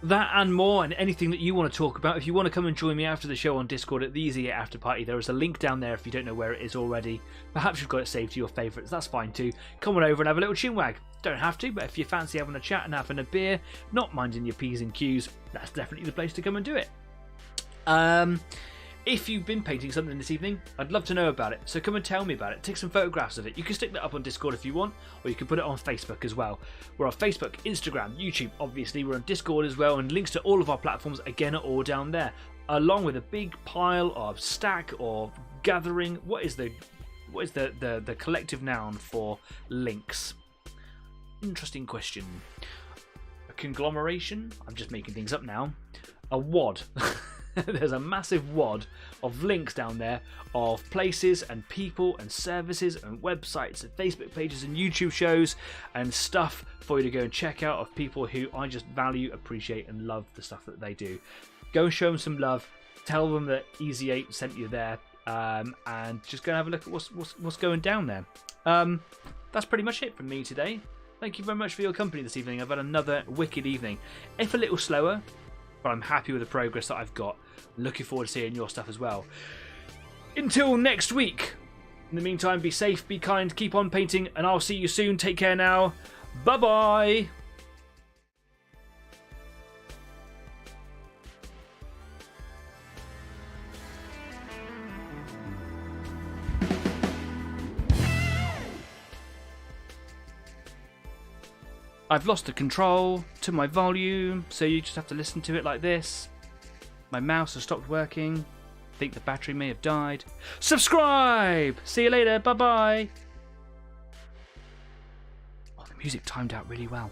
[SPEAKER 1] That and more, and anything that you want to talk about. If you want to come and join me after the show on Discord at the Easy 8 After Party, there is a link down there if you don't know where it is already. Perhaps you've got it saved to your favourites, that's fine too. Come on over and have a little chinwag. Don't have to, but if you fancy having a chat and having a beer, not minding your P's and Q's, that's definitely the place to come and do it. If you've been painting something this evening, I'd love to know about it, so come and tell me about it. Take some photographs of it. You can stick that up on Discord if you want, or you can put it on Facebook as well. We're on Facebook, Instagram, YouTube, obviously. We're on Discord as well, and links to all of our platforms, again, are all down there, along with a big pile of stack or gathering. What is the collective noun for links? Interesting question. A conglomeration? I'm just making things up now. A wad. There's a massive wad of links down there of places and people and services and websites and Facebook pages and YouTube shows and stuff for you to go and check out of people who I just value, appreciate and love the stuff that they do. Go and show them some love. Tell them that Easy 8 sent you there. and just go and have a look at what's going down there. That's pretty much it from me today. Thank you very much for your company this evening. I've had another wicked evening, if a little slower, but I'm happy with the progress that I've got. Looking forward to seeing your stuff as well. Until next week. In the meantime, be safe, be kind, keep on painting, and I'll see you soon. Take care now. Bye-bye. I've lost the control to my volume, so you just have to listen to it like this. My mouse has stopped working. I think the battery may have died. Subscribe! See you later. Bye-bye. Oh, the music timed out really well.